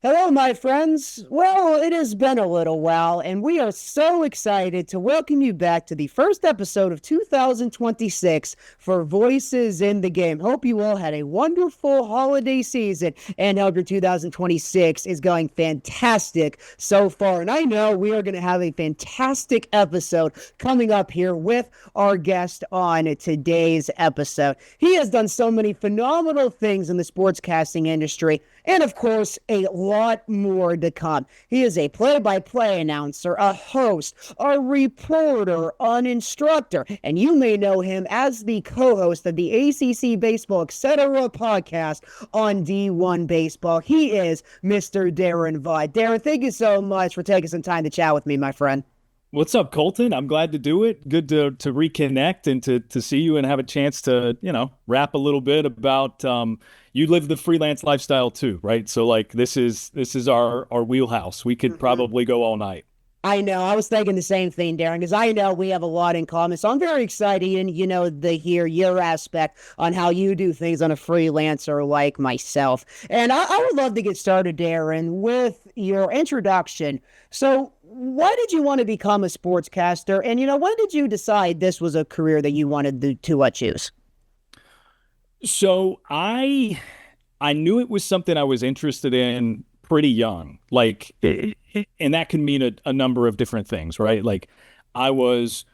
Hello, my friends. Well, it has been a little while, and we are so excited to welcome you back to the first episode of 2026 for Voices in the Game. Hope you all had a wonderful holiday season and hope your 2026 is going fantastic so far. And I know we are going to have a fantastic episode coming up here with our guest on today's episode. He has done so many phenomenal things in the sportscasting industry, and of course, a lot more to come. He is a play-by-play announcer, a host, a reporter, an instructor, and you may know him as the co-host of the ACC Baseball Etc podcast on D1 Baseball. He is Mr. Daron Vaught. Daron, thank you so much for taking some time to chat with me, my friend. What's up, Colton? I'm glad to do it. Good to reconnect and to see you and have a chance to, rap a little bit about you live the freelance lifestyle too, right? So like this is our wheelhouse. We could probably go all night. I know. I was thinking the same thing, Darren, because I know we have a lot in common. So I'm very excited, and to hear your aspect on how you do things on a freelancer like myself. And I would love to get started, Darren, with your introduction. So, why did you want to become a sportscaster? And when did you decide this was a career that you wanted to choose? So I knew it was something I was interested in pretty young. And that can mean a number of different things, right? Like I was,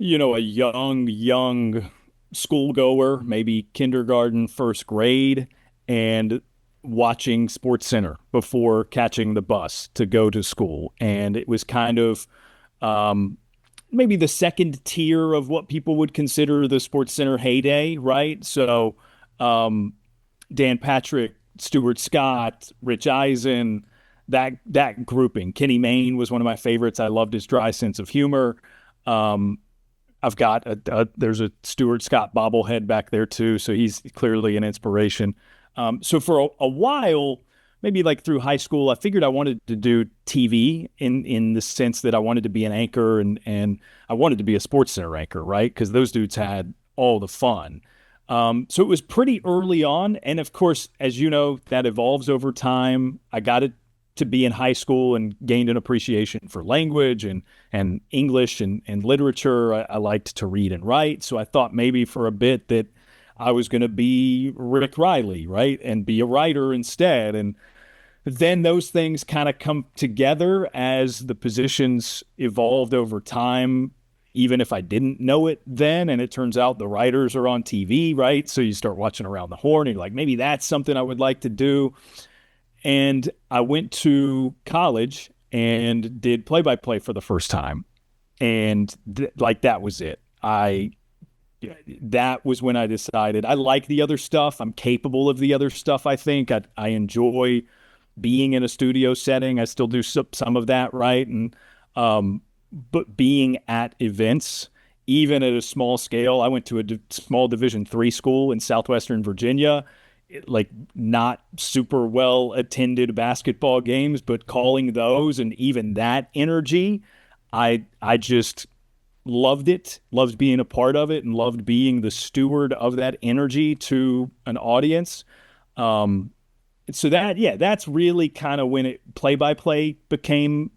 a young schoolgoer, maybe kindergarten, first grade, and watching Sports Center before catching the bus to go to school. And it was kind of maybe the second tier of what people would consider the Sports Center heyday, right? So Dan Patrick, Stuart Scott, Rich Eisen, that grouping. Kenny Mayne was one of my favorites. I loved his dry sense of humor. I've got there's a Stuart Scott bobblehead back there too, so he's clearly an inspiration. So for a while, maybe like through high school, I figured I wanted to do TV in the sense that I wanted to be an anchor and I wanted to be a Sports Center anchor, right? Because those dudes had all the fun. So it was pretty early on. And of course, as you know, that evolves over time. I got it to be in high school and gained an appreciation for language and English and literature. I liked to read and write. So I thought maybe for a bit that I was going to be Rick Riley, right? And be a writer instead. And then those things kind of come together as the positions evolved over time, even if I didn't know it then. And it turns out the writers are on TV, right? So you start watching Around the Horn and you're like, maybe that's something I would like to do. And I went to college and did play-by-play for the first time. And that was it. That was when I decided I like the other stuff. I'm capable of the other stuff, I think. I enjoy being in a studio setting. I still do some of that, right? And but being at events, even at a small scale, I went to a small Division III school in southwestern Virginia, like not super well attended basketball games, but calling those and even that energy, I just loved it, loved being a part of it, and loved being the steward of that energy to an audience. So that's really kind of when it play-by-play became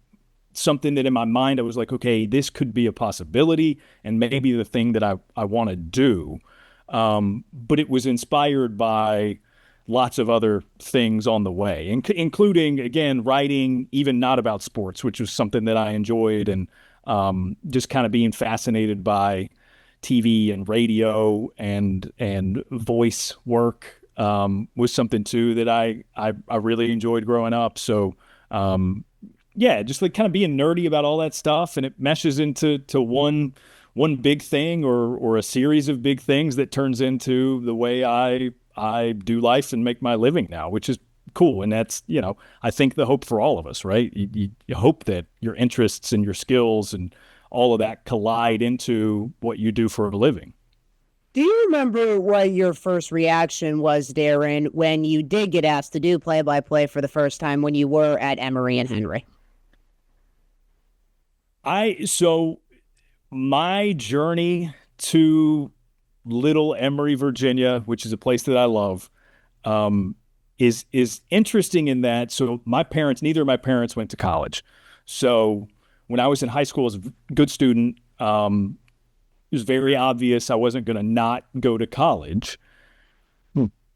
something that in my mind I was like, okay, this could be a possibility and maybe the thing that I want to do. But it was inspired by lots of other things on the way, including, again, writing, even not about sports, which was something that I enjoyed, and just kind of being fascinated by TV and radio and voice work was something too that I really enjoyed growing up. So just like kind of being nerdy about all that stuff, and it meshes into one big thing or a series of big things that turns into the way I do life and make my living now, which is cool. And that's, I think the hope for all of us, right? You hope that your interests and your skills and all of that collide into what you do for a living. Do you remember what your first reaction was, Darren, when you did get asked to do play-by-play for the first time when you were at Emory and Henry? So my journey to Little Emory, Virginia, which is a place that I love, is interesting in that. So neither of my parents went to college. So when I was in high school, I was a good student. It was very obvious I wasn't going to not go to college.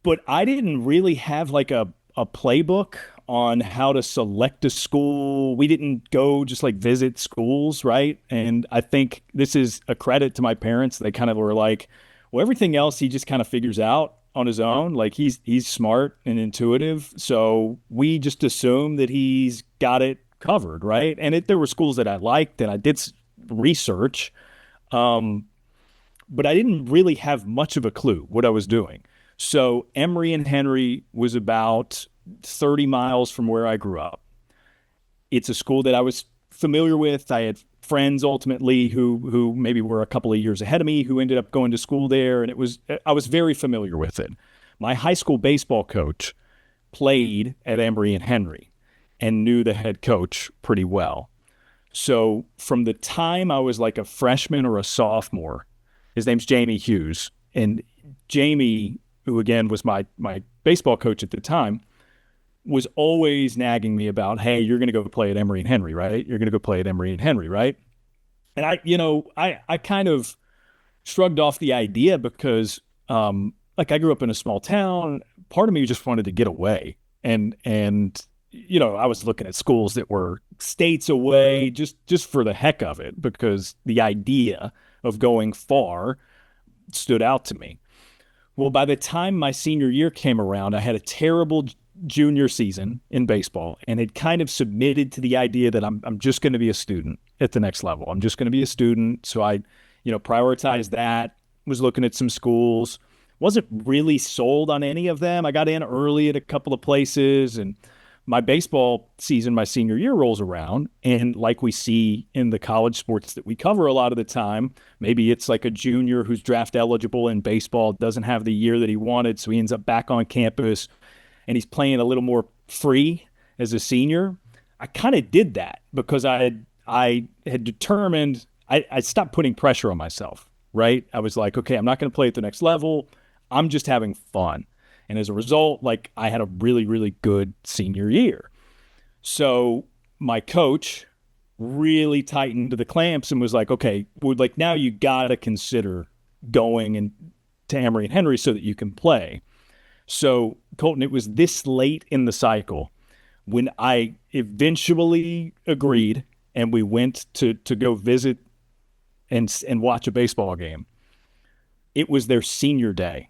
But I didn't really have like a playbook on how to select a school. We didn't go just like visit schools, right? And I think this is a credit to my parents. They kind of were like, well, everything else he just kind of figures out on his own. Like he's smart and intuitive. So we just assume that he's got it covered, right? And there were schools that I liked and I did research. But I didn't really have much of a clue what I was doing. So Emory and Henry was about 30 miles from where I grew up. It's a school that I was familiar with. I had friends ultimately who maybe were a couple of years ahead of me who ended up going to school there, and I was very familiar with it. My high school baseball coach played at Emory and Henry and knew the head coach pretty well. So from the time I was like a freshman or a sophomore, his name's Jamie Hughes, and Jamie, who again was my baseball coach at the time, was always nagging me about, hey, you're going to go play at Emory and Henry, right? You're going to go play at Emory and Henry, right? And I kind of shrugged off the idea because, like I grew up in a small town. Part of me just wanted to get away. And I was looking at schools that were states away just for the heck of it, because the idea of going far stood out to me. Well, by the time my senior year came around, I had a terrible junior season in baseball and had kind of submitted to the idea that I'm just going to be a student at the next level. I'm just going to be a student. So I, prioritized that, was looking at some schools, wasn't really sold on any of them. I got in early at a couple of places, and my baseball season, my senior year rolls around. And like we see in the college sports that we cover a lot of the time, maybe it's like a junior who's draft eligible in baseball, doesn't have the year that he wanted. So he ends up back on campus and he's playing a little more free as a senior. I kind of did that because I had determined I stopped putting pressure on myself, right? I was like, okay, I'm not going to play at the next level. I'm just having fun. And as a result, like I had a really, really good senior year. So my coach really tightened the clamps and was like, okay, now you got to consider going to Emory and Henry so that you can play. So Colton, it was this late in the cycle when I eventually agreed and we went to go visit and watch a baseball game. It was their senior day.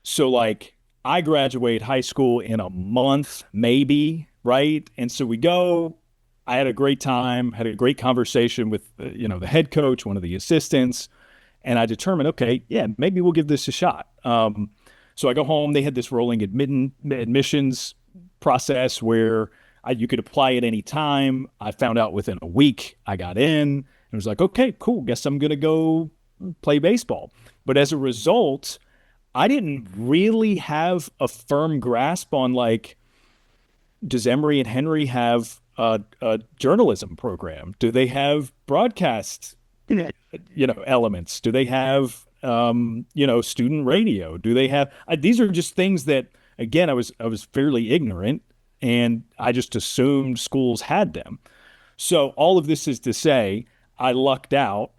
So like I graduate high school in a month, maybe, right? And so we go, I had a great time, had a great conversation with, the head coach, one of the assistants, and I determined, okay, yeah, maybe we'll give this a shot. So I go home. They had this rolling admissions process where you could apply at any time. I found out within a week I got in and was like, okay, cool. Guess I'm going to go play baseball. But as a result, I didn't really have a firm grasp on like, does Emory and Henry have a journalism program? Do they have broadcast, elements? Do they have, student radio? Do they have, these are just things that, again, I was fairly ignorant and I just assumed schools had them. So all of this is to say, I lucked out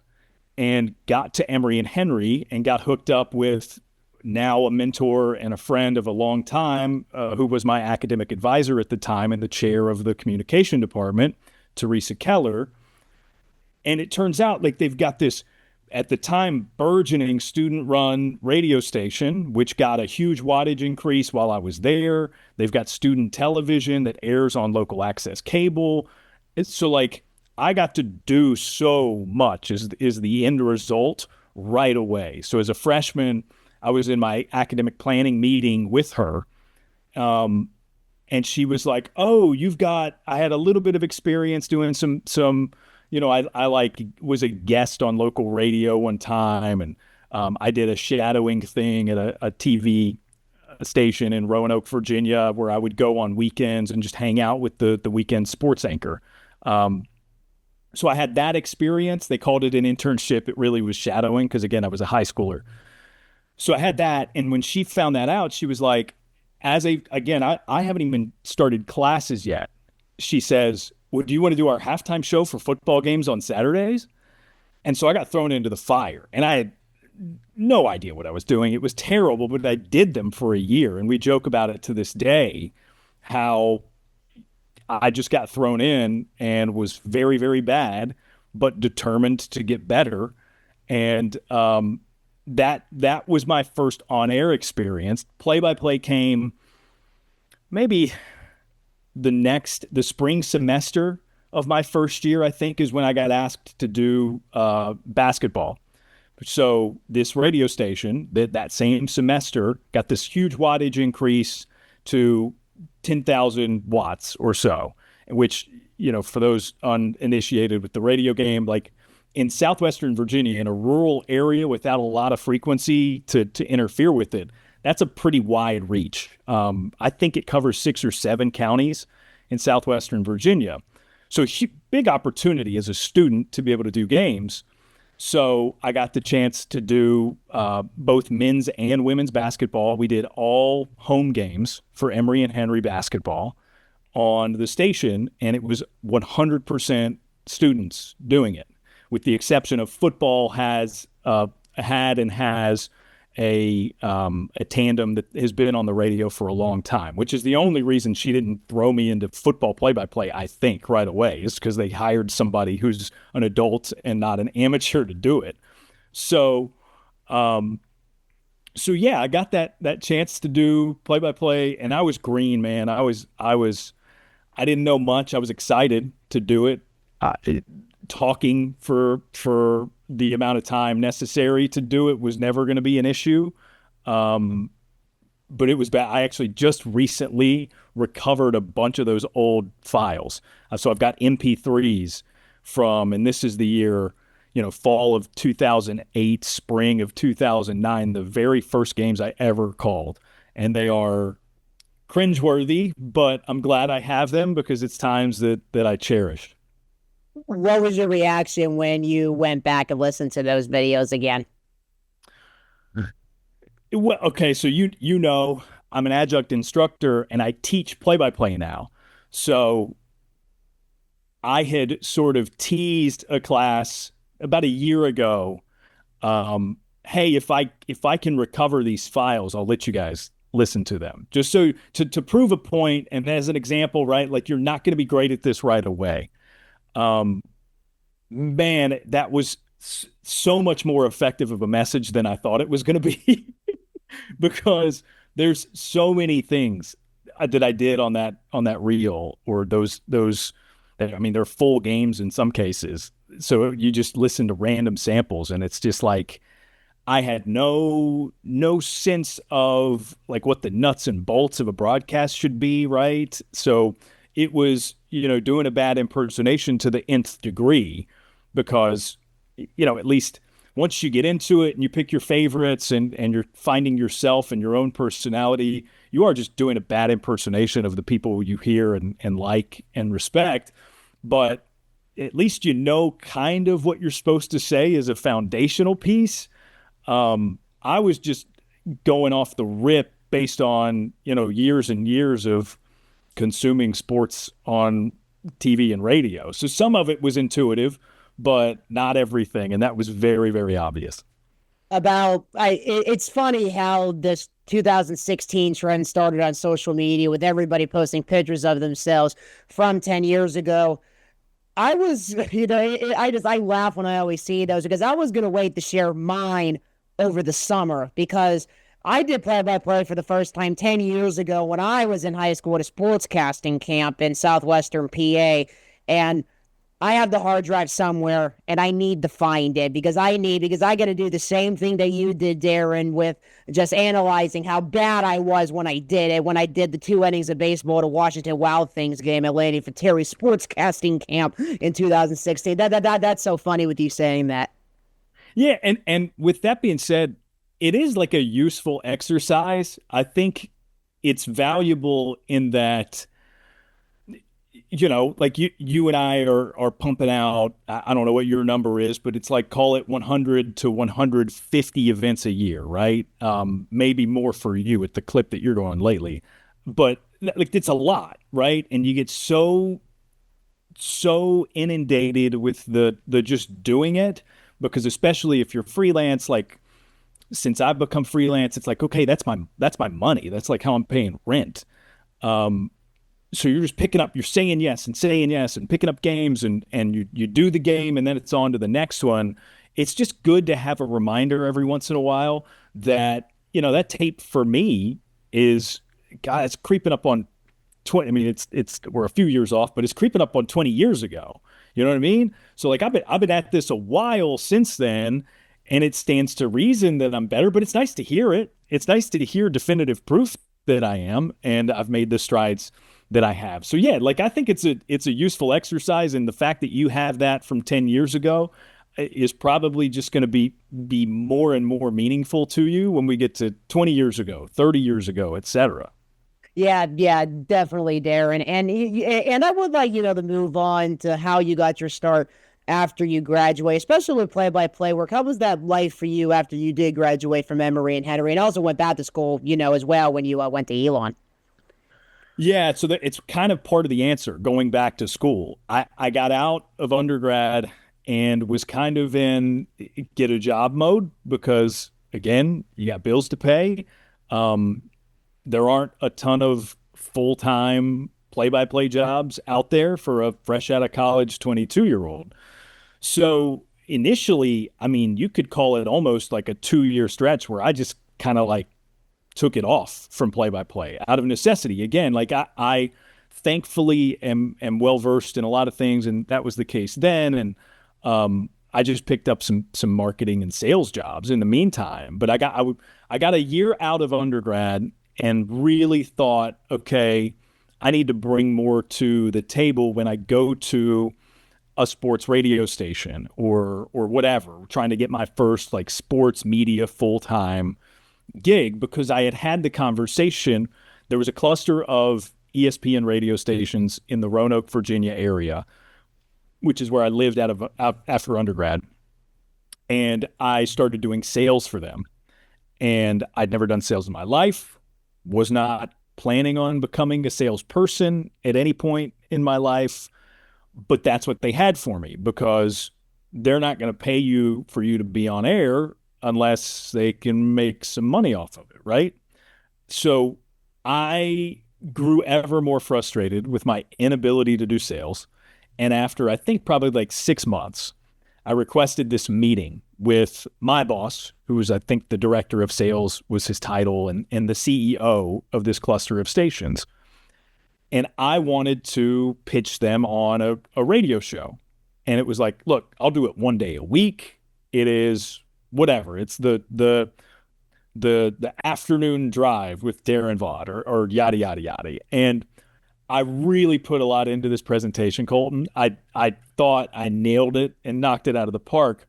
and got to Emory and Henry and got hooked up with now a mentor and a friend of a long time, who was my academic advisor at the time and the chair of the communication department, Teresa Keller. And it turns out like they've got this, at the time, burgeoning student-run radio station, which got a huge wattage increase while I was there. They've got student television that airs on local access cable. So like I got to do so much is the end result right away. So as a freshman, I was in my academic planning meeting with her, and she was like, oh, I had a little bit of experience doing some, I like was a guest on local radio one time, and I did a shadowing thing at a TV station in Roanoke, Virginia, where I would go on weekends and just hang out with the weekend sports anchor. So I had that experience. They called it an internship. It really was shadowing because, again, I was a high schooler. So I had that. And when she found that out, she was like, I haven't even started classes yet. She says, well, do you want to do our halftime show for football games on Saturdays? And so I got thrown into the fire, and I had no idea what I was doing. It was terrible, but I did them for a year. And we joke about it to this day, how I just got thrown in and was very, very bad, but determined to get better. And that was my first on-air experience. Play-by-play came maybe the spring semester of my first year, I think, is when I got asked to do basketball. So this radio station that same semester got this huge wattage increase to 10,000 watts or so, which, for those uninitiated with the radio game, like in southwestern Virginia, in a rural area without a lot of frequency to interfere with it, that's a pretty wide reach. I think it covers 6 or 7 counties in southwestern Virginia. So big opportunity as a student to be able to do games. So I got the chance to do both men's and women's basketball. We did all home games for Emory and Henry basketball on the station, and it was 100% students doing it, with the exception of football had and has a tandem that has been on the radio for a long time, which is the only reason she didn't throw me into football play-by-play, I think, right away, is because they hired somebody who's an adult and not an amateur to do it. So yeah, I got that chance to do play-by-play, and I was green, man. I didn't know much. I was excited to do it. Talking for the amount of time necessary to do it was never going to be an issue. But it was bad. I actually just recently recovered a bunch of those old files. So I've got MP3s and this is the year, fall of 2008, spring of 2009, the very first games I ever called. And they are cringeworthy, but I'm glad I have them because it's times that I cherish. What was your reaction when you went back and listened to those videos again? Well, okay, so I'm an adjunct instructor and I teach play-by-play now. So I had sort of teased a class about a year ago. Hey, if I can recover these files, I'll let you guys listen to them. Just so to prove a point, and as an example, right? Like, you're not going to be great at this right away. Man, that was so much more effective of a message than I thought it was going to be because there's so many things that I did on that reel, or those, they're full games in some cases. So you just listen to random samples and it's just like, I had no sense of like what the nuts and bolts of a broadcast should be. Right. So it was, doing a bad impersonation to the nth degree, because, at least once you get into it and you pick your favorites and you're finding yourself and your own personality, you are just doing a bad impersonation of the people you hear and like and respect. But at least kind of what you're supposed to say is a foundational piece. I was just going off the rip based on, years and years of consuming sports on TV and radio. So some of it was intuitive, but not everything. And that was very, very obvious. It's funny how this 2016 trend started on social media with everybody posting pictures of themselves from 10 years ago. I was, I laugh when I always see those because I was going to wait to share mine over the summer, because I did play-by-play for the first time 10 years ago when I was in high school at a sportscasting camp in southwestern PA, and I have the hard drive somewhere, and I need to find it because I got to do the same thing that you did, Daron, with just analyzing how bad I was when I did it, when I did the 2 innings of baseball at a Washington Wild Things game at Lady for Terry sportscasting camp in 2016. That's so funny with you saying that. Yeah, and with that being said, it is like a useful exercise. I think it's valuable in that like you and I are pumping out, I don't know what your number is, but it's like call it 100 to 150 events a year, right? Maybe more for you at the clip that you're going lately. But like it's a lot, right? And you get so inundated with the just doing it because especially if you're freelance, like since I've become freelance, it's like, okay, that's my money. That's like how I'm paying rent. Um, so you're just picking up, you're saying yes and picking up games and you do the game and then it's on to the next one. It's just good to have a reminder every once in a while that, that tape for me is, God, it's creeping up on 20. I mean, we're a few years off, but it's creeping up on 20 years ago. You know what I mean? So like I've been at this a while since then, and it stands to reason that I'm better, but it's nice to hear it. It's nice to hear definitive proof that I am, and I've made the strides that I have. So yeah, like I think it's a useful exercise, and the fact that you have that from 10 years ago is probably just going to be more and more meaningful to you when we get to 20 years ago, 30 years ago, etc. Yeah, yeah, definitely, Darren. And I would like, to move on to how you got your start after you graduate, especially with play-by-play work. How was that life for you after you did graduate from Emory and Henry, and also went back to school, as well when you went to Elon? Yeah, so it's kind of part of the answer going back to school. I got out of undergrad and was kind of in get a job mode because, again, you got bills to pay. Um, there aren't a ton of full-time play-by-play jobs out there for a fresh out of college 22-year-old. So initially, I mean, you could call it almost like a 2-year stretch where I just kind of like took it off from play by play out of necessity. Again, like I thankfully am well versed in a lot of things, and that was the case then. And I just picked up some marketing and sales jobs in the meantime. But I got a year out of undergrad and really thought, okay, I need to bring more to the table when I go to a sports radio station or whatever, trying to get my first like sports media full time gig because I had the conversation. There was a cluster of ESPN radio stations in the Roanoke, Virginia area, which is where I lived out after undergrad. And I started doing sales for them. And I'd never done sales in my life, was not planning on becoming a salesperson at any point in my life. But that's what they had for me because they're not going to pay you for you to be on air unless they can make some money off of it, right? So I grew ever more frustrated with my inability to do sales. And after I think probably like 6 months, I requested this meeting with my boss, who was, I think, the director of sales was his title, and the CEO of this cluster of stations. And I wanted to pitch them on a radio show. And it was like, look, I'll do it one day a week. It is whatever. It's the afternoon drive with Daron Vaught or yada, yada, yada. And I really put a lot into this presentation, Colton. I thought I nailed it and knocked it out of the park.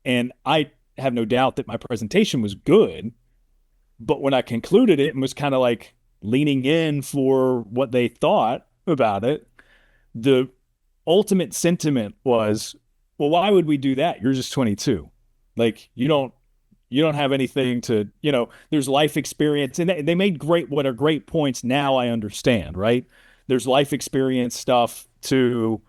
And I have no doubt that my presentation was good. But when I concluded it and was kind of like leaning in for what they thought about it, the ultimate sentiment was, well, why would we do that? You're just 22. Like you don't have anything to, there's life experience. And they made what are great points. Now I understand, right? There's life experience stuff to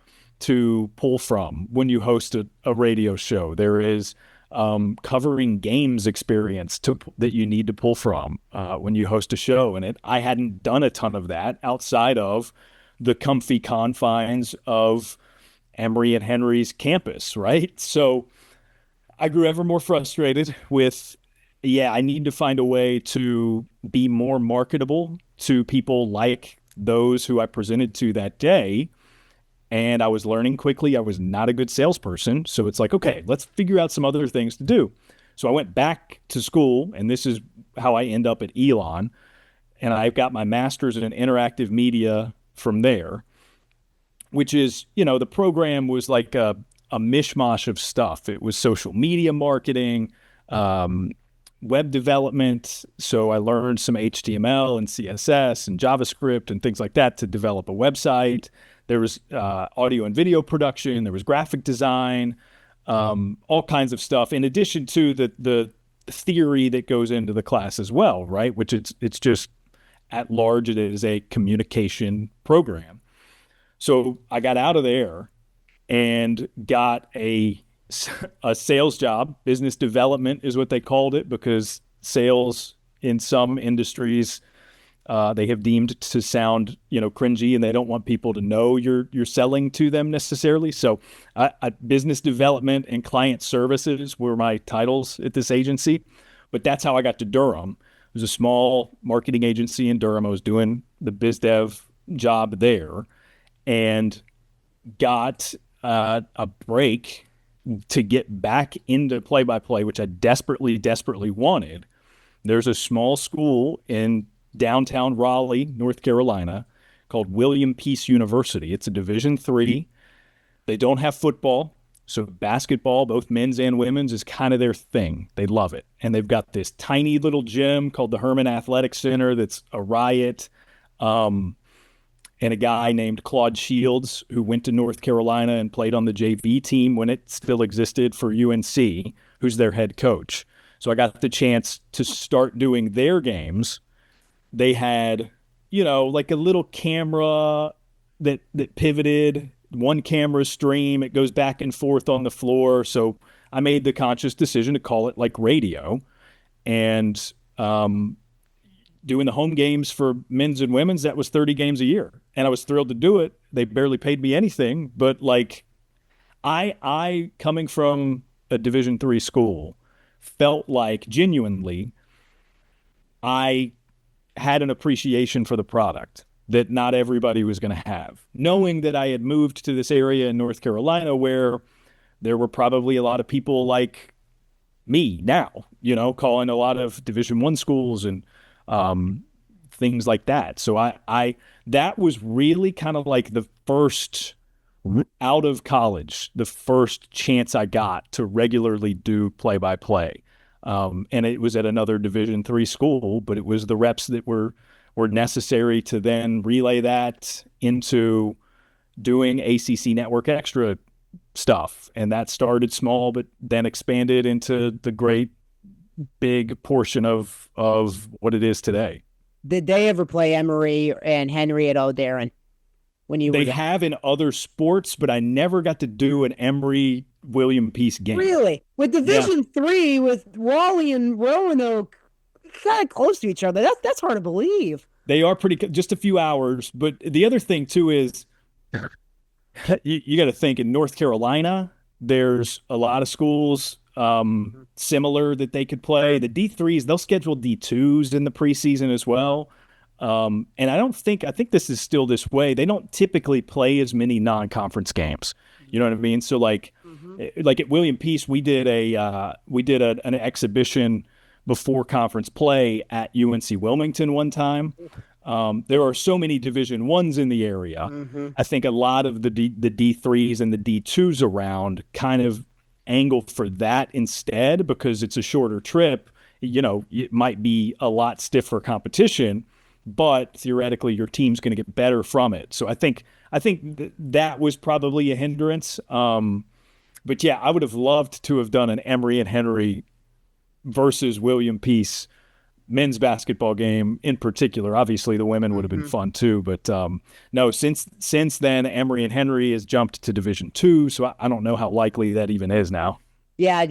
pull from when you host a radio show. There is covering games experience that you need to pull from when you host a show. And I hadn't done a ton of that outside of the comfy confines of Emory and Henry's campus, right? So I grew ever more frustrated with, I need to find a way to be more marketable to people like those who I presented to that day. And I was learning quickly I was not a good salesperson. So it's like, okay, let's figure out some other things to do. So I went back to school, and this is how I end up at Elon. And I got my master's in interactive media from there, which is, the program was like a mishmash of stuff. It was social media marketing, web development. So I learned some HTML and CSS and JavaScript and things like that to develop a website. There was audio and video production. There was graphic design, all kinds of stuff. In addition to the theory that goes into the class as well, right? Which it's just at large, it is a communication program. So I got out of there and got a sales job. Business development is what they called it, because sales in some industries they have deemed to sound, cringy, and they don't want people to know you're selling to them necessarily. So business development and client services were my titles at this agency. But that's how I got to Durham. It was a small marketing agency in Durham. I was doing the biz dev job there and got a break to get back into play-by-play, which I desperately, desperately wanted. There's a small school in downtown Raleigh, North Carolina, called William Peace University. It's a Division III. They don't have football, so basketball, both men's and women's, is kind of their thing. They love it. And they've got this tiny little gym called the Herman Athletic Center that's a riot. And a guy named Claude Shields, who went to North Carolina and played on the JV team when it still existed for UNC, who's their head coach. So I got the chance to start doing their games. They had, like a little camera that pivoted, one camera stream. It goes back and forth on the floor. So I made the conscious decision to call it like radio. And doing the home games for men's and women's, that was 30 games a year. And I was thrilled to do it. They barely paid me anything. But like I coming from a Division III school, felt like genuinely I had an appreciation for the product that not everybody was going to have. Knowing that I had moved to this area in North Carolina where there were probably a lot of people like me now, calling a lot of Division I schools and things like that. So I that was really kind of like the first out of college, the first chance I got to regularly do play-by-play. And it was at another Division III school, but it was the reps that were necessary to then relay that into doing ACC Network Extra stuff. And that started small, but then expanded into the great big portion of what it is today. Did they ever play Emory and Henry at all, Daron? They have in other sports, but I never got to do an Emory William Peace game. Really? With Division III, with Raleigh and Roanoke kind of close to each other. That's hard to believe. They are just a few hours. But the other thing, too, is you got to think in North Carolina, there's a lot of schools similar that they could play. The D3s, they'll schedule D2s in the preseason as well. And I think this is still this way. They don't typically play as many non-conference games. You know what I mean? So like at William Peace, we did an exhibition before conference play at UNC Wilmington one time. There are so many Division I's in the area. Mm-hmm. I think a lot of the D3s and the D2s around kind of angle for that instead, because it's a shorter trip. It might be a lot stiffer competition, but theoretically your team's going to get better from it. So I think that was probably a hindrance. But yeah, I would have loved to have done an Emory and Henry versus William Peace men's basketball game in particular. Obviously the women would have been fun too, but no, since then Emory and Henry has jumped to Division II. So I don't know how likely that even is now. Yeah.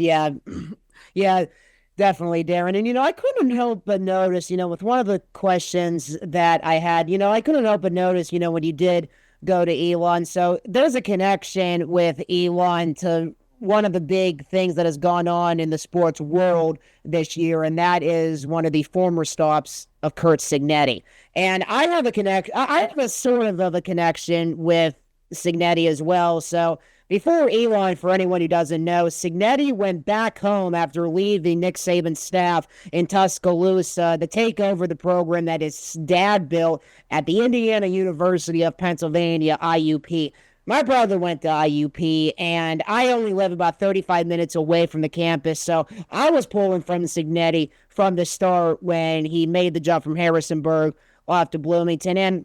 Definitely, Daron. And, I couldn't help but notice, with one of the questions that I had, I couldn't help but notice, when you did go to Elon. So there's a connection with Elon to one of the big things that has gone on in the sports world this year, and that is one of the former stops of Curt Cignetti. And I have a sort of a connection with Cignetti as well. So before Elon, for anyone who doesn't know, Cignetti went back home after leaving Nick Saban's staff in Tuscaloosa to take over the program that his dad built at the Indiana University of Pennsylvania, IUP. My brother went to IUP, and I only live about 35 minutes away from the campus, so I was pulling from Cignetti from the start when he made the jump from Harrisonburg off to Bloomington. And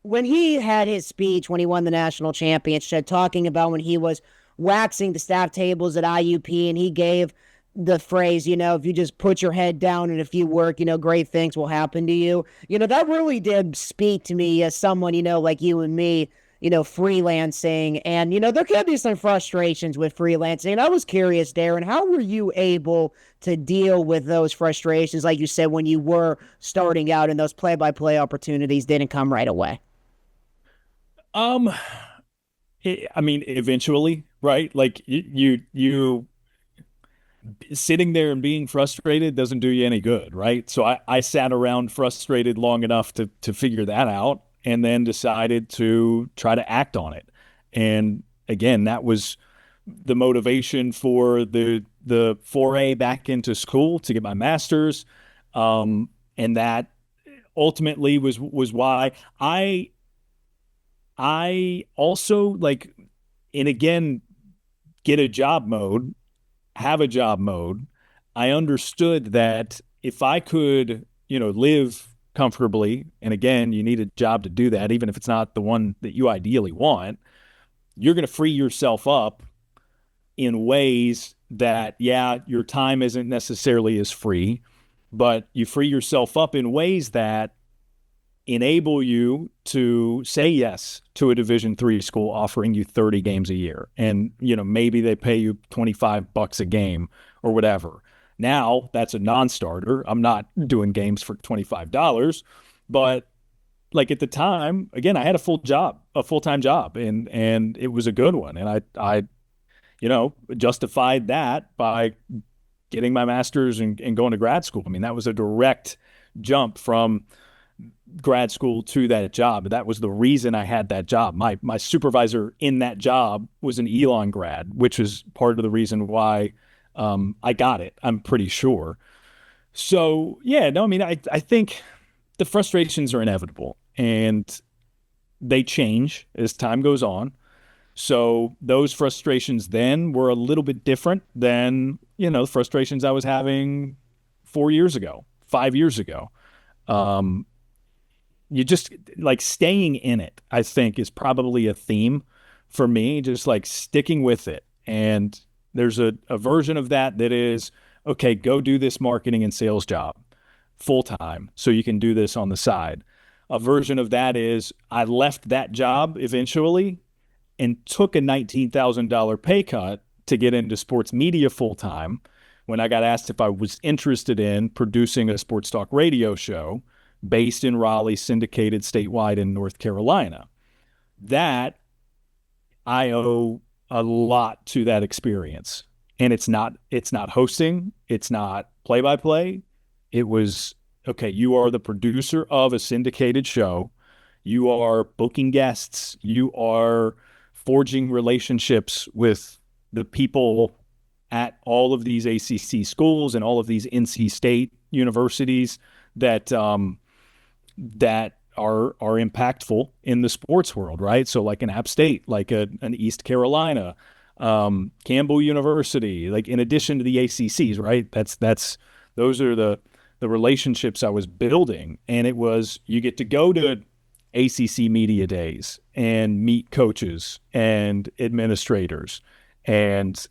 when he had his speech when he won the national championship, talking about when he was waxing the staff tables at IUP, and he gave the phrase, if you just put your head down and if you work, great things will happen to you. That really did speak to me as someone, like you and me, freelancing. And, there can be some frustrations with freelancing. And I was curious, Daron, how were you able to deal with those frustrations, like you said, when you were starting out and those play-by-play opportunities didn't come right away? Um, I mean, eventually, right? Like you sitting there and being frustrated doesn't do you any good, right? So I sat around frustrated long enough to figure that out and then decided to try to act on it. And again, that was the motivation for the foray back into school to get my master's. And that ultimately was why I also like, and again, get a job mode, have a job mode. I understood that if I could, live comfortably, and again, you need a job to do that, even if it's not the one that you ideally want, you're going to free yourself up in ways that, yeah, your time isn't necessarily as free, but you free yourself up in ways that enable you to say yes to a Division III school offering you 30 games a year. And, maybe they pay you $25 a game or whatever. Now that's a non-starter. I'm not doing games for $25, but like at the time, again, I had a full-time job, and it was a good one. And I justified that by getting my master's and going to grad school. I mean, that was a direct jump from grad school to that job. That was the reason I had that job. My supervisor in that job was an Elon grad, which is part of the reason why I got it, I'm pretty sure. So yeah, no, I mean, I think the frustrations are inevitable and they change as time goes on. So those frustrations then were a little bit different than, the frustrations I was having 4 years ago, 5 years ago. Um, you just like staying in it, I think, is probably a theme for me, just like sticking with it. And there's a version of that that is, okay, go do this marketing and sales job full time so you can do this on the side. A version of that is I left that job eventually and took a $19,000 pay cut to get into sports media full time when I got asked if I was interested in producing a sports talk radio show based in Raleigh, syndicated statewide in North Carolina. That I owe a lot to that experience. And it's not hosting, it's not play-by-play. It was, okay, you are the producer of a syndicated show. You are booking guests. You are forging relationships with the people at all of these ACC schools and all of these NC State universities that that are impactful in the sports world, right? So like an App State, like an East Carolina, Campbell University, like in addition to the ACCs, right? Those are the relationships I was building. And it was, you get to go to ACC media days and meet coaches and administrators. And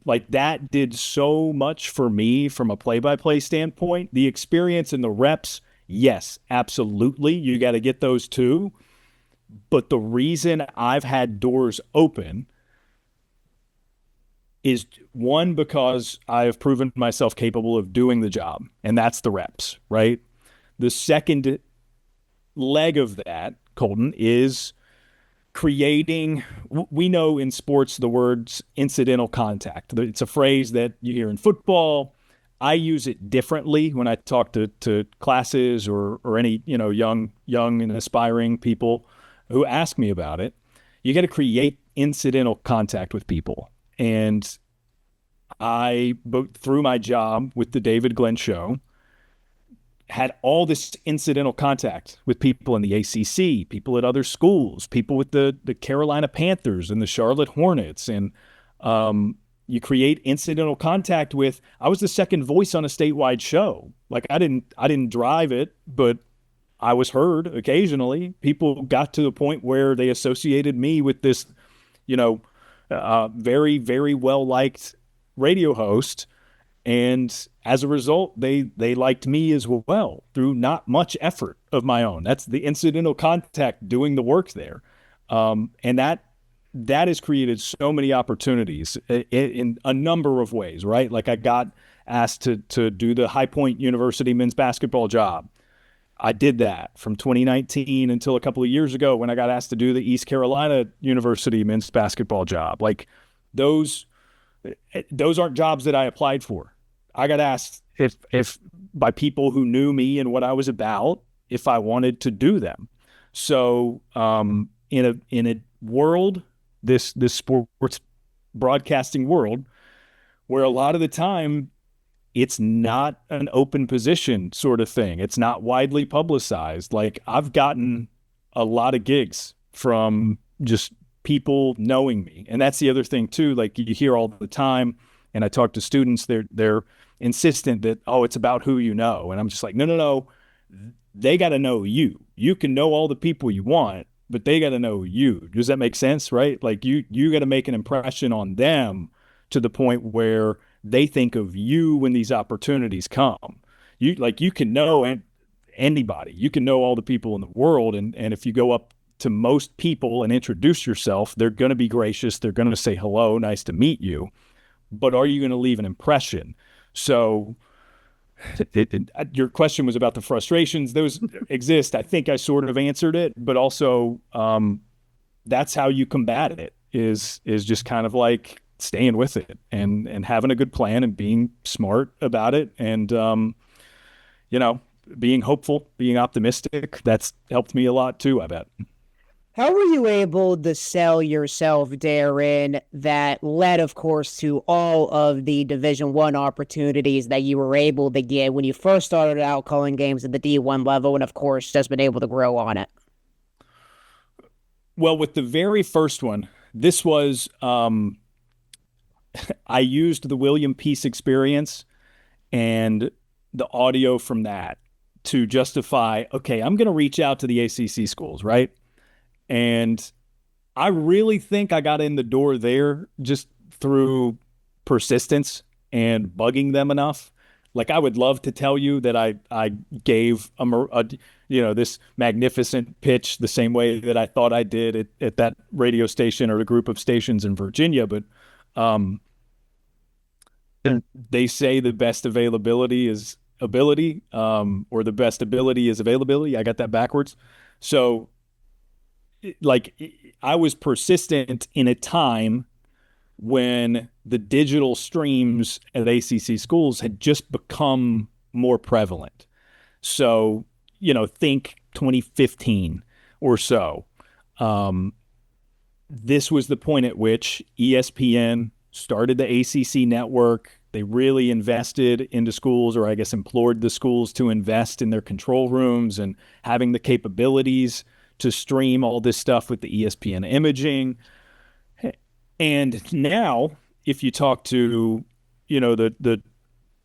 like that did so much for me from a play-by-play standpoint. The experience and the reps, yes, absolutely. You got to get those too. But the reason I've had doors open is, one, because I have proven myself capable of doing the job, and that's the reps, right? The second leg of that, Colton, is creating, we know in sports the words incidental contact. It's a phrase that you hear in football. I use it differently when I talk to classes or any, young and aspiring people who ask me about it. You got to create incidental contact with people. And I, through my job with the David Glenn Show, had all this incidental contact with people in the ACC, people at other schools, people with the Carolina Panthers and the Charlotte Hornets. And you create incidental contact with, I was the second voice on a statewide show. Like I didn't drive it, but I was heard occasionally. People got to the point where they associated me with this, you know, very, very well liked radio host. And as a result, they liked me as well through not much effort of my own. That's the incidental contact doing the work there. And that has created so many opportunities in a number of ways, right? Like I got asked to do the High Point University men's basketball job. I did that from 2019 until a couple of years ago when I got asked to do the East Carolina University men's basketball job. Like those aren't jobs that I applied for. I got asked if by people who knew me and what I was about, if I wanted to do them. So in a world, this sports broadcasting world, where a lot of the time it's not an open position sort of thing. It's not widely publicized. Like I've gotten a lot of gigs from just people knowing me. And that's the other thing too. Like you hear all the time, and I talk to students, they're insistent that, oh, it's about who you know. And I'm just like, no. They got to know you. You can know all the people you want, but they got to know you. Does that make sense? Right? Like you got to make an impression on them to the point where they think of you when these opportunities come. You can know anybody. You can know all the people in the world. And if you go up to most people and introduce yourself, they're going to be gracious. They're going to say, hello, nice to meet you. But are you going to leave an impression? So your question was about the frustrations. Those exist. I think I sort of answered it, but also that's how you combat it is just kind of like staying with it and having a good plan and being smart about it. And, being hopeful, being optimistic, that's helped me a lot too, I bet. How were you able to sell yourself, Daron, that led, of course, to all of the Division I opportunities that you were able to get when you first started out calling games at the D1 level and, of course, just been able to grow on it? Well, with the very first one, this was I used the William Peace experience and the audio from that to justify, okay, I'm going to reach out to the ACC schools, right? And I really think I got in the door there just through persistence and bugging them enough. Like I would love to tell you that I gave this magnificent pitch the same way that I thought I did at that radio station or a group of stations in Virginia, but they say the best availability is ability, or the best ability is availability. I got that backwards. So like I was persistent in a time when the digital streams at ACC schools had just become more prevalent. So, think 2015 or so. This was the point at which ESPN started the ACC network. They really invested into schools, or I guess implored the schools to invest in their control rooms and having the capabilities to stream all this stuff with the ESPN imaging. And now, if you talk to, the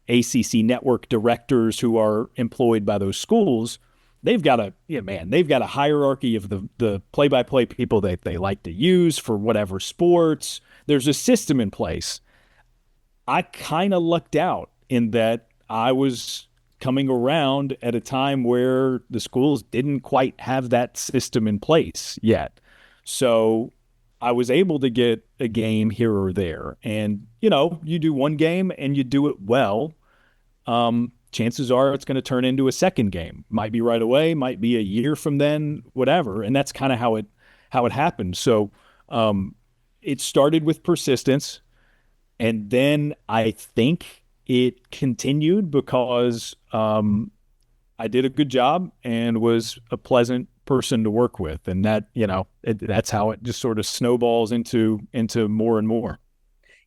ACC network directors who are employed by those schools, they've got a hierarchy of the play-by-play people that they like to use for whatever sports. There's a system in place. I kind of lucked out in that I was coming around at a time where the schools didn't quite have that system in place yet. So I was able to get a game here or there. And, you do one game and you do it well. Chances are it's going to turn into a second game. Might be right away, might be a year from then, whatever. And that's kind of how it happened. So it started with persistence. And then I think it continued because I did a good job and was a pleasant person to work with. And that, that's how it just sort of snowballs into more and more.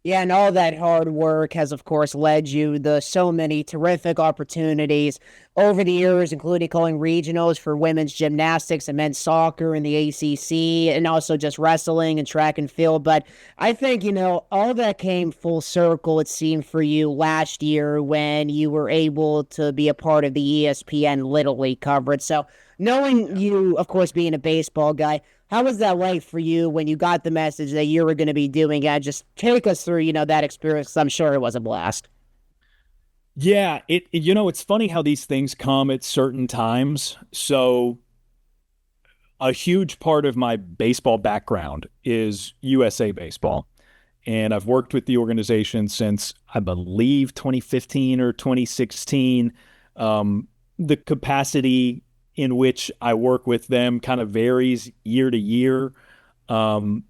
Yeah, and all that hard work has, of course, led you to so many terrific opportunities over the years, including calling regionals for women's gymnastics and men's soccer in the ACC, and also just wrestling and track and field. But I think, all that came full circle, it seemed, for you last year when you were able to be a part of the ESPN Little League coverage. So Knowing you, of course, being a baseball guy, how was that like for you when you got the message that you were going to be doing it? Just take us through, that experience. 'Cause I'm sure it was a blast. Yeah, it's funny how these things come at certain times. So a huge part of my baseball background is USA Baseball. And I've worked with the organization since, I believe, 2015 or 2016. The capacity in which I work with them kind of varies year to year. Um,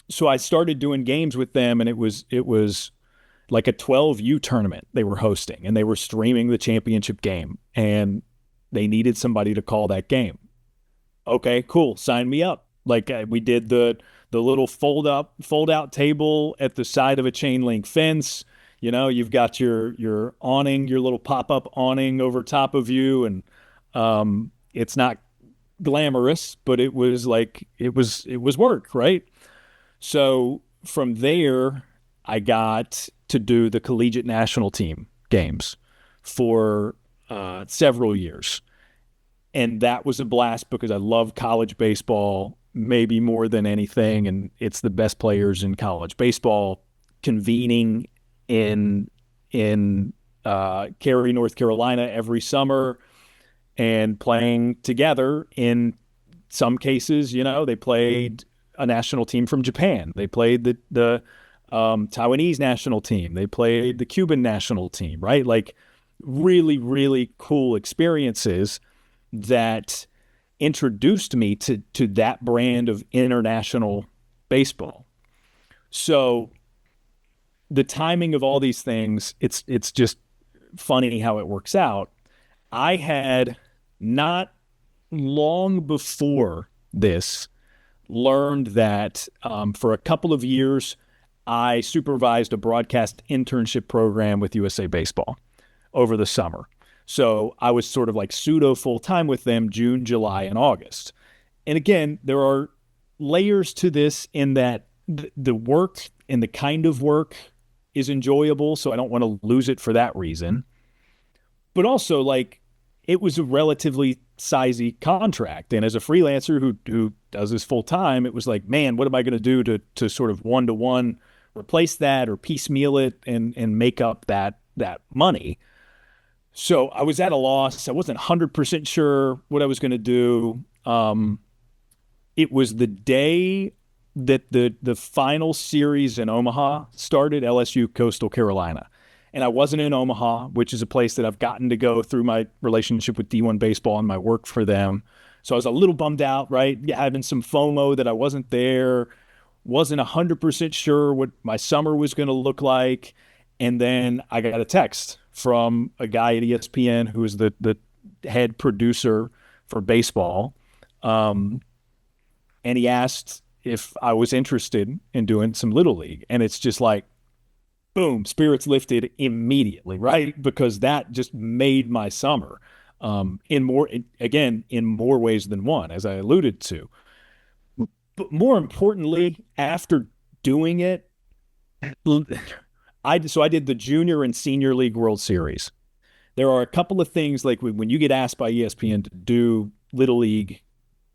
so I started doing games with them, and it was like a 12U tournament they were hosting, and they were streaming the championship game, and they needed somebody to call that game. Okay, cool. Sign me up. Like we did the little fold out table at the side of a chain link fence. You've got your awning, your little pop up awning over top of you, and it's not glamorous, but it was work, right? So from there, I got to do the collegiate national team games for several years. And that was a blast because I love college baseball maybe more than anything. And it's the best players in college baseball convening in Cary, North Carolina every summer and playing together. In some cases, they played a national team from Japan. They played the Taiwanese national team. They played the Cuban national team, right? Like really, really cool experiences that introduced me to that brand of international baseball. So the timing of all these things, it's just funny how it works out. I had not long before this learned that for a couple of years, I supervised a broadcast internship program with USA Baseball over the summer. So I was sort of like pseudo full time with them June, July, and August. And again, there are layers to this in that the work and the kind of work is enjoyable. So I don't want to lose it for that reason. But also, like, it was a relatively sizey contract. And as a freelancer who does this full time, it was like, man, what am I going to do to sort of one-to-one replace that or piecemeal it and make up that money? So I was at a loss. I wasn't 100% sure what I was going to do. It was the day that the final series in Omaha started, LSU Coastal Carolina. And I wasn't in Omaha, which is a place that I've gotten to go through my relationship with D1 Baseball and my work for them. So I was a little bummed out, right? Having some FOMO that I wasn't there, wasn't 100% sure what my summer was going to look like. And then I got a text from a guy at ESPN who is the head producer for baseball. And he asked if I was interested in doing some Little League. And it's just like, boom, spirits lifted immediately, right? Because that just made my summer in more ways than one, as I alluded to. But more importantly, after doing it, I did the Junior and Senior League World Series. There are a couple of things, like when you get asked by ESPN to do Little League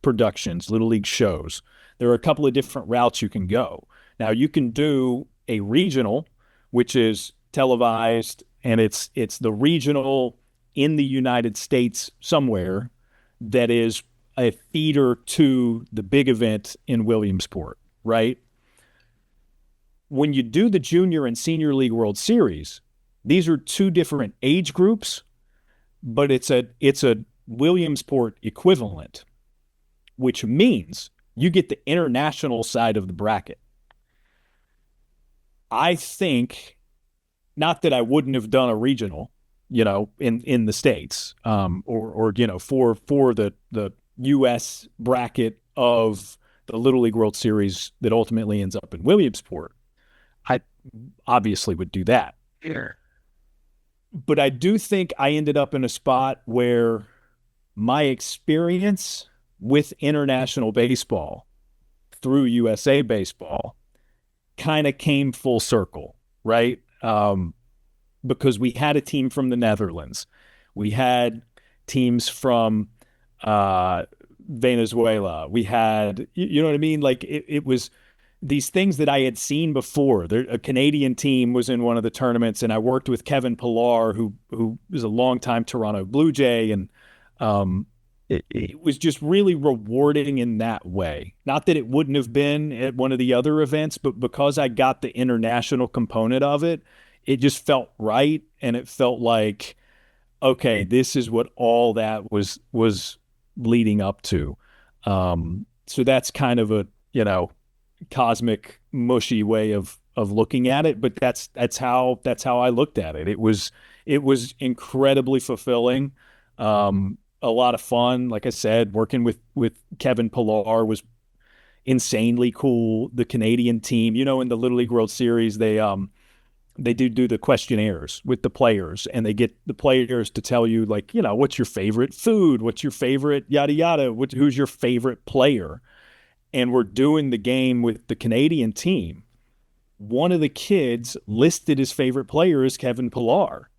productions, Little League shows, there are a couple of different routes you can go. Now, you can do a regional, which is televised, and it's the regional in the United States somewhere that is a feeder to the big event in Williamsport, right? When you do the Junior and Senior League World Series, these are two different age groups, but it's a Williamsport equivalent, which means you get the international side of the bracket. I think, not that I wouldn't have done a regional, in the States, or for the U.S. bracket of the Little League World Series that ultimately ends up in Williamsport. I obviously would do that. Sure. But I do think I ended up in a spot where my experience with international baseball through USA Baseball kind of came full circle, right? Because we had a team from the Netherlands. We had teams from uh, Venezuela. We had, you know what I mean? Like it was these things that I had seen before. There, a Canadian team was in one of the tournaments, and I worked with Kevin Pillar, who is a longtime Toronto Blue Jay, and it was just really rewarding in that way. Not that it wouldn't have been at one of the other events, but because I got the international component of it, it just felt right, and it felt like, okay, this is what all that was leading up to. So that's kind of a, cosmic mushy way of looking at it, but that's how I looked at it. It was incredibly fulfilling. A lot of fun. Like I said, working with Kevin Pillar was insanely cool. The Canadian team, in the Little League World Series, they do the questionnaires with the players, and they get the players to tell you, like, what's your favorite food, what's your favorite yada yada, who's your favorite player. And we're doing the game with the Canadian team. One of the kids listed his favorite player as Kevin Pillar.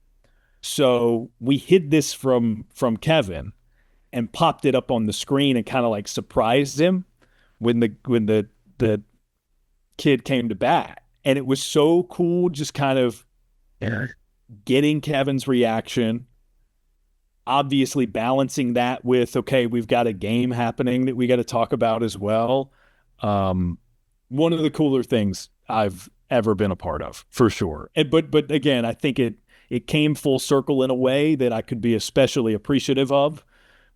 So we hid this from Kevin and popped it up on the screen and kind of like surprised him when the kid came to bat. And it was so cool, just kind of getting Kevin's reaction, obviously balancing that with, okay, we've got a game happening that we got to talk about as well. One of the cooler things I've ever been a part of, for sure. But again, I think it came full circle in a way that I could be especially appreciative of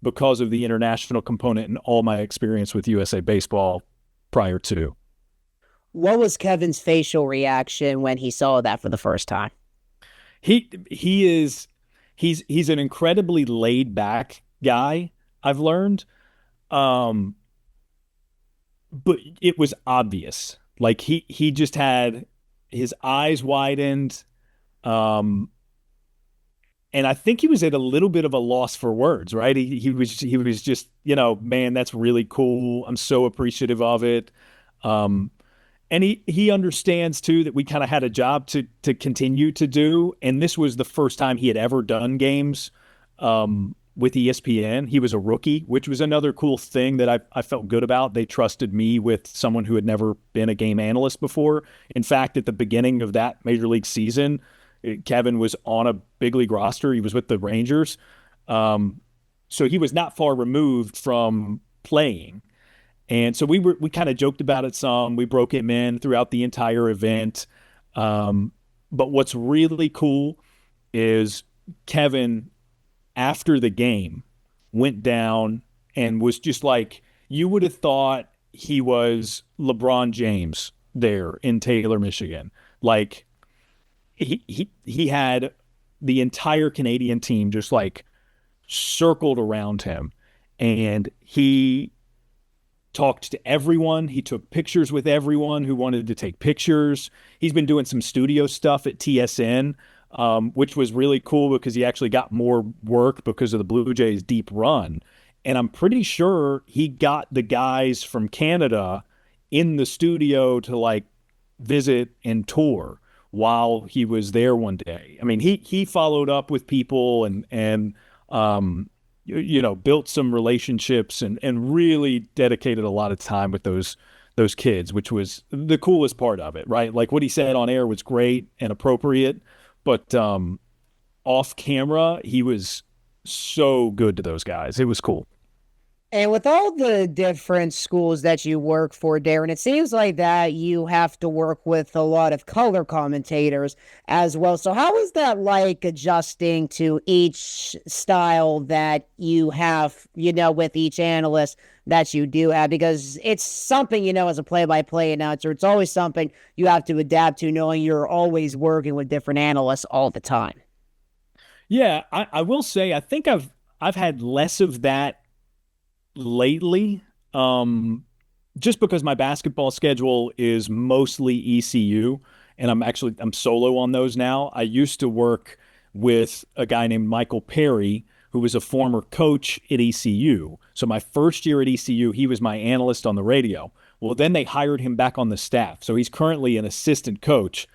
because of the international component and all my experience with USA Baseball prior to. What was Kevin's facial reaction when he saw that for the first time? He's an incredibly laid back guy, I've learned. But it was obvious. Like he just had his eyes widened. And I think he was at a little bit of a loss for words, right? He was just, man, that's really cool. I'm so appreciative of it. And he understands too that we kind of had a job to continue to do, and this was the first time he had ever done games with ESPN. He was a rookie, which was another cool thing that I felt good about. They trusted me with someone who had never been a game analyst before. In fact, at the beginning of that major league season, Kevin was on a big league roster. He was with the Rangers, so he was not far removed from playing. And so we kind of joked about it some. We broke him in throughout the entire event. But what's really cool is Kevin, after the game, went down and was just like, you would have thought he was LeBron James there in Taylor, Michigan. Like he had the entire Canadian team just like circled around him, and he talked to everyone. He took pictures with everyone who wanted to take pictures. He's been doing some studio stuff at TSN, which was really cool because he actually got more work because of the Blue Jays' deep run. And I'm pretty sure he got the guys from Canada in the studio to like visit and tour while he was there one day. I mean, he followed up with people and built some relationships and really dedicated a lot of time with those kids, which was the coolest part of it, right? Like what he said on air was great and appropriate, but off camera, he was so good to those guys. It was cool. And with all the different schools that you work for, Daron, it seems like that you have to work with a lot of color commentators as well. So how is that like adjusting to each style that you have, with each analyst that you do have? Because it's something, as a play-by-play announcer, it's always something you have to adapt to, knowing you're always working with different analysts all the time. Yeah, I will say I think I've had less of that lately, just because my basketball schedule is mostly ECU, and I'm solo on those now. I used to work with a guy named Michael Perry, who was a former coach at ECU. So my first year at ECU, he was my analyst on the radio. Well, then they hired him back on the staff. So he's currently an assistant coach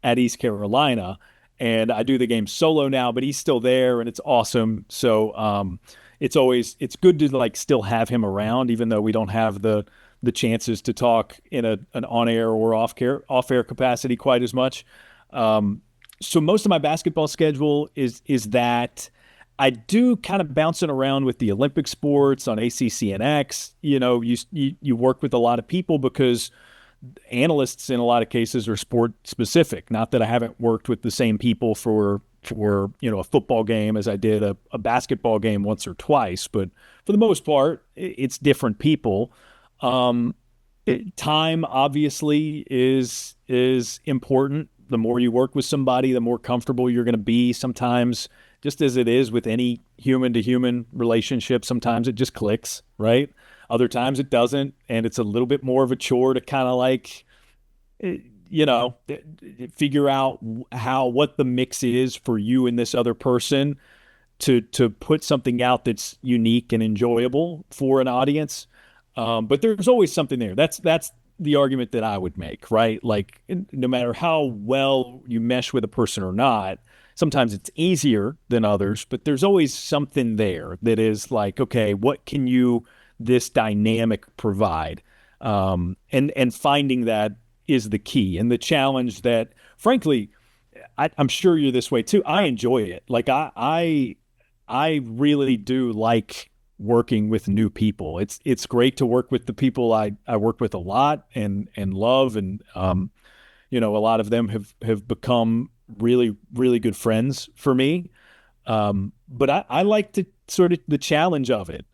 at East Carolina, and I do the game solo now, but he's still there, and it's awesome. So it's good to like still have him around, even though we don't have the chances to talk in an on air or off air capacity quite as much. So most of my basketball schedule is that. I do kind of bouncing around with the Olympic sports on ACC and X. You work with a lot of people because analysts in a lot of cases are sport specific. Not that I haven't worked with the same people for a football game as I did a basketball game once or twice, but for the most part, it's different people. Time obviously is important. The more you work with somebody, the more comfortable you're going to be. Sometimes, just as it is with any human to human relationship, sometimes it just clicks, right? Other times it doesn't, and it's a little bit more of a chore to kind of like, figure out what the mix is for you and this other person to put something out that's unique and enjoyable for an audience. But there's always something there. That's the argument that I would make, right? Like, no matter how well you mesh with a person or not, sometimes it's easier than others, but there's always something there that is like, okay, what can this dynamic provide? And finding that is the key. And the challenge that, frankly, I'm sure you're this way too. I enjoy it. Like I really do like working with new people. It's great to work with the people I work with a lot and love, and a lot of them have become really, really good friends for me. But I like to sort of the challenge of it.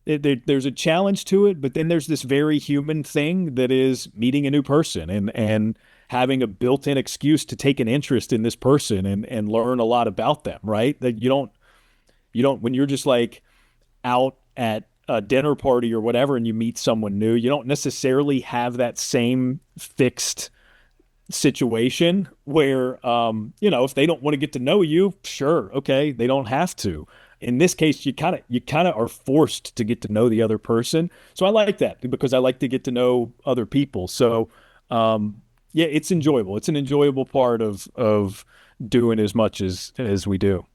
There's a challenge to it, but then there's this very human thing that is meeting a new person and having a built-in excuse to take an interest in this person and learn a lot about them, right? That you don't when you're just like out at a dinner party or whatever and you meet someone new, you don't necessarily have that same fixed situation where, if they don't want to get to know you, sure, okay, they don't have to. In this case, you kind of are forced to get to know the other person. So I like that because I like to get to know other people. So, yeah, it's enjoyable. It's an enjoyable part of doing as much as we do.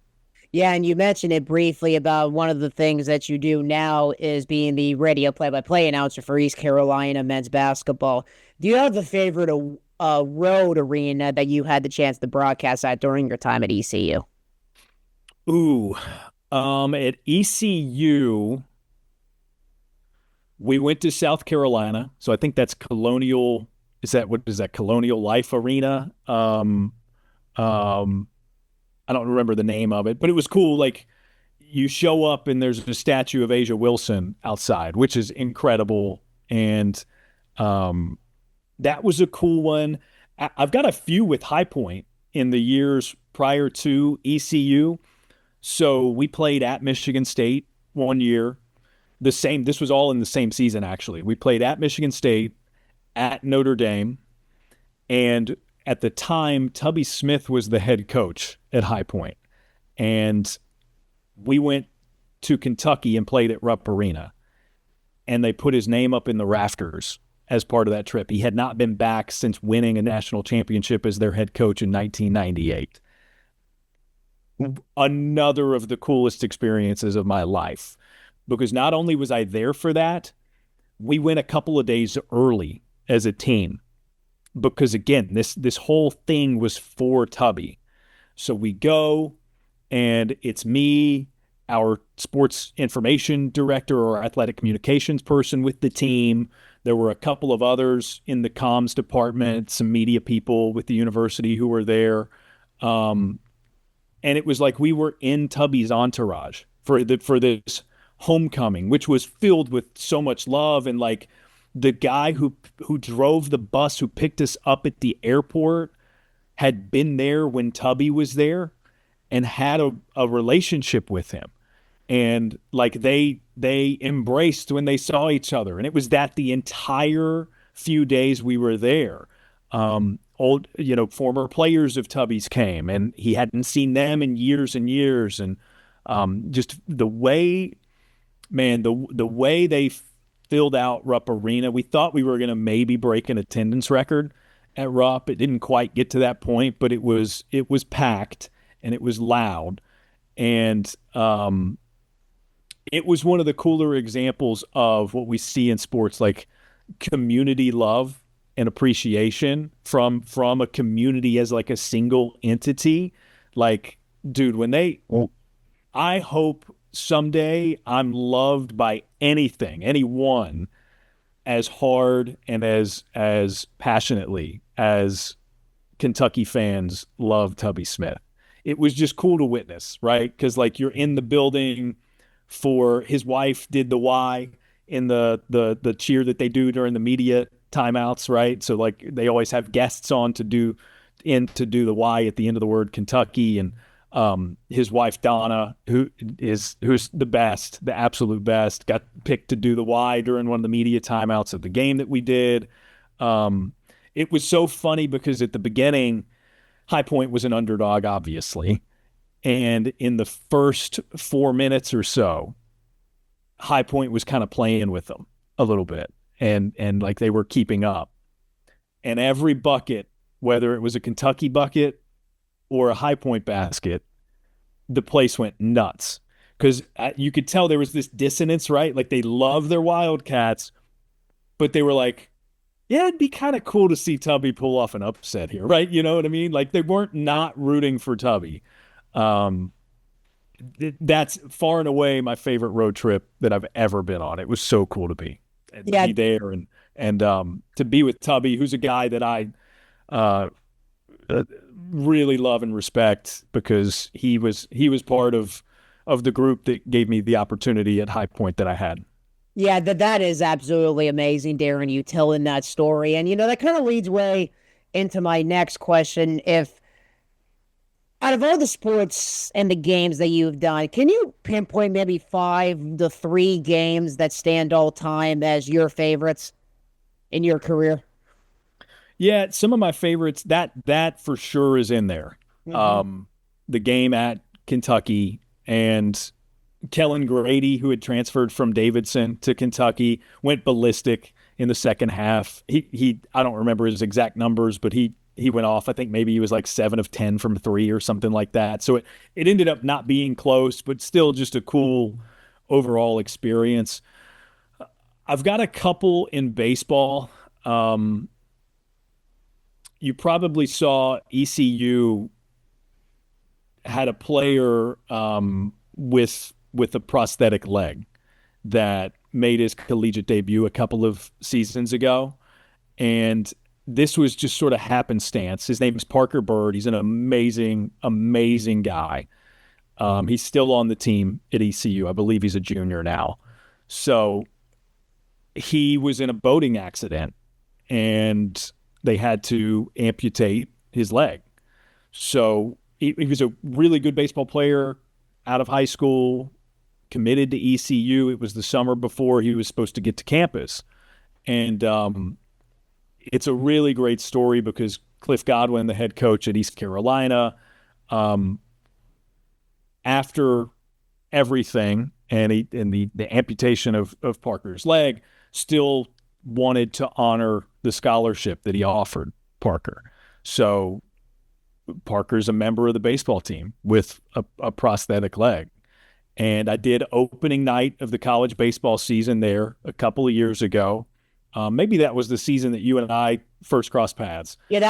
Yeah, and you mentioned it briefly about one of the things that you do now is being the radio play-by-play announcer for East Carolina men's basketball. Do you have a favorite road arena that you had the chance to broadcast at during your time at ECU? Ooh, at ECU, we went to South Carolina. So I think that's Colonial. What is that? Colonial Life Arena. I don't remember the name of it, but it was cool. Like, you show up and there's a statue of Asia Wilson outside, which is incredible. And that was a cool one. I've got a few with High Point in the years prior to ECU. So we played at Michigan State one year. This was all in the same season, actually. We played at Michigan State, at Notre Dame, and at the time, Tubby Smith was the head coach at High Point. And we went to Kentucky and played at Rupp Arena. And they put his name up in the rafters as part of that trip. He had not been back since winning a national championship as their head coach in 1998. Another of the coolest experiences of my life. Because not only was I there for that, we went a couple of days early as a team. Because again, this whole thing was for Tubby. So we go, and it's me, our sports information director or athletic communications person with the team. There were a couple of others in the comms department, some media people with the university who were there. And it was like we were in Tubby's entourage for this homecoming, which was filled with so much love. And like, the guy who drove the bus, who picked us up at the airport, had been there when Tubby was there and had a relationship with him. And like they embraced when they saw each other. And it was that the entire few days we were there. Former players of Tubby's came, and he hadn't seen them in years and years. And just the way, man, the way they filled out Rupp Arena. We thought we were going to maybe break an attendance record at Rupp. It didn't quite get to that point, but it was packed and it was loud. And it was one of the cooler examples of what we see in sports, like community love and appreciation from a community as like a single entity. Like, dude, I hope someday I'm loved by anyone as hard and as passionately as Kentucky fans love Tubby Smith. It was just cool to witness, right? Because like you're in the building for his wife did the Y in the cheer that they do during the media timeouts, right? So like they always have guests on to do the Y at the end of the word Kentucky, and his wife Donna, who's the best, the absolute best, got picked to do the Y during one of the media timeouts of the game that we did. It was so funny because at the beginning, High Point was an underdog, obviously. And in the first 4 minutes or so, High Point was kind of playing with them a little bit and like they were keeping up. And every bucket, whether it was a Kentucky bucket or a High Point basket, the place went nuts because you could tell there was this dissonance, right? Like they love their Wildcats, but they were like, yeah, it'd be kind of cool to see Tubby pull off an upset here, right? You know what I mean? Like they weren't not rooting for Tubby. Um, that's far and away my favorite road trip that I've ever been on. It was so cool to Yeah, be there and to be with Tubby, who's a guy that I uh, really love and respect because he was part of the group that gave me the opportunity at High Point that I had. yeah, that is absolutely amazing, Darren, you telling that story. And that kind of leads way into my next question. If out of all the sports and the games that you've done, can you pinpoint maybe 5 to 3 games that stand all time as your favorites in your career? Yeah, some of my favorites that for sure is in there. Mm-hmm. Um, the game at Kentucky and Kellen Grady, who had transferred from Davidson to Kentucky, went ballistic in the second half. He I don't remember his exact numbers, but he went off. I think maybe he was like 7 of 10 from three or something like that. So it ended up not being close, but still just a cool overall experience. I've got a couple in baseball. You probably saw ECU had a player with a prosthetic leg that made his collegiate debut a couple of seasons ago. And this was just sort of happenstance. His name is Parker Bird. He's an amazing, amazing guy. He's still on the team at ECU. I believe he's a junior now. So he was in a boating accident and they had to amputate his leg. So he was a really good baseball player out of high school, committed to ECU. It was the summer before he was supposed to get to campus. And it's a really great story because Cliff Godwin, the head coach at East Carolina, after everything and the amputation of Parker's leg, still wanted to honor the scholarship that he offered Parker. So Parker's a member of the baseball team with a prosthetic leg. And I did opening night of the college baseball season there a couple of years ago. Maybe that was the season that you and I first crossed paths. Yeah,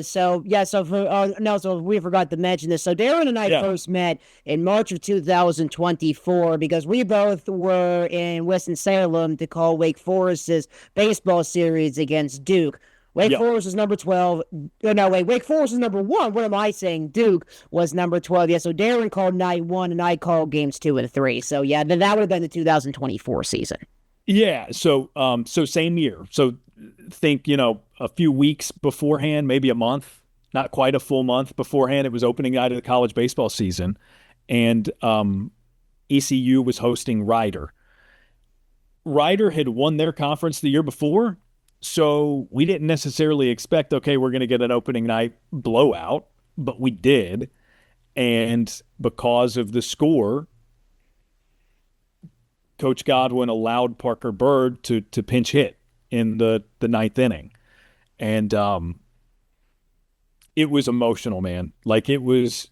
so yeah, so for no, so we forgot to mention this. So Darren and I Yeah. first met in March of 2024 because we both were in Winston-Salem to call Wake Forest's baseball series against Duke. Wake Yep. Forest is number 12. No, wait, Wake Forest is number 1. What am I saying? Duke was number 12. Yeah, so Darren called night 1 and I called games 2 and 3. So yeah, that would have been the 2024 season. Yeah. So same year. So think, a few weeks beforehand, maybe a month, not quite a full month beforehand, it was opening night of the college baseball season. And ECU was hosting Ryder. Ryder had won their conference the year before. So we didn't necessarily expect, okay, we're going to get an opening night blowout, but we did. And because of the score, Coach Godwin allowed Parker Bird to pinch hit in the ninth inning. And it was emotional, man. Like it was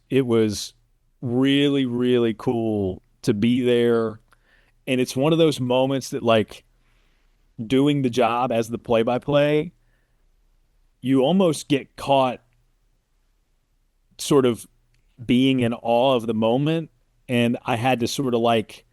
really, really cool to be there. And it's one of those moments that, like, doing the job as the play-by-play, you almost get caught sort of being in awe of the moment. And I had to sort of like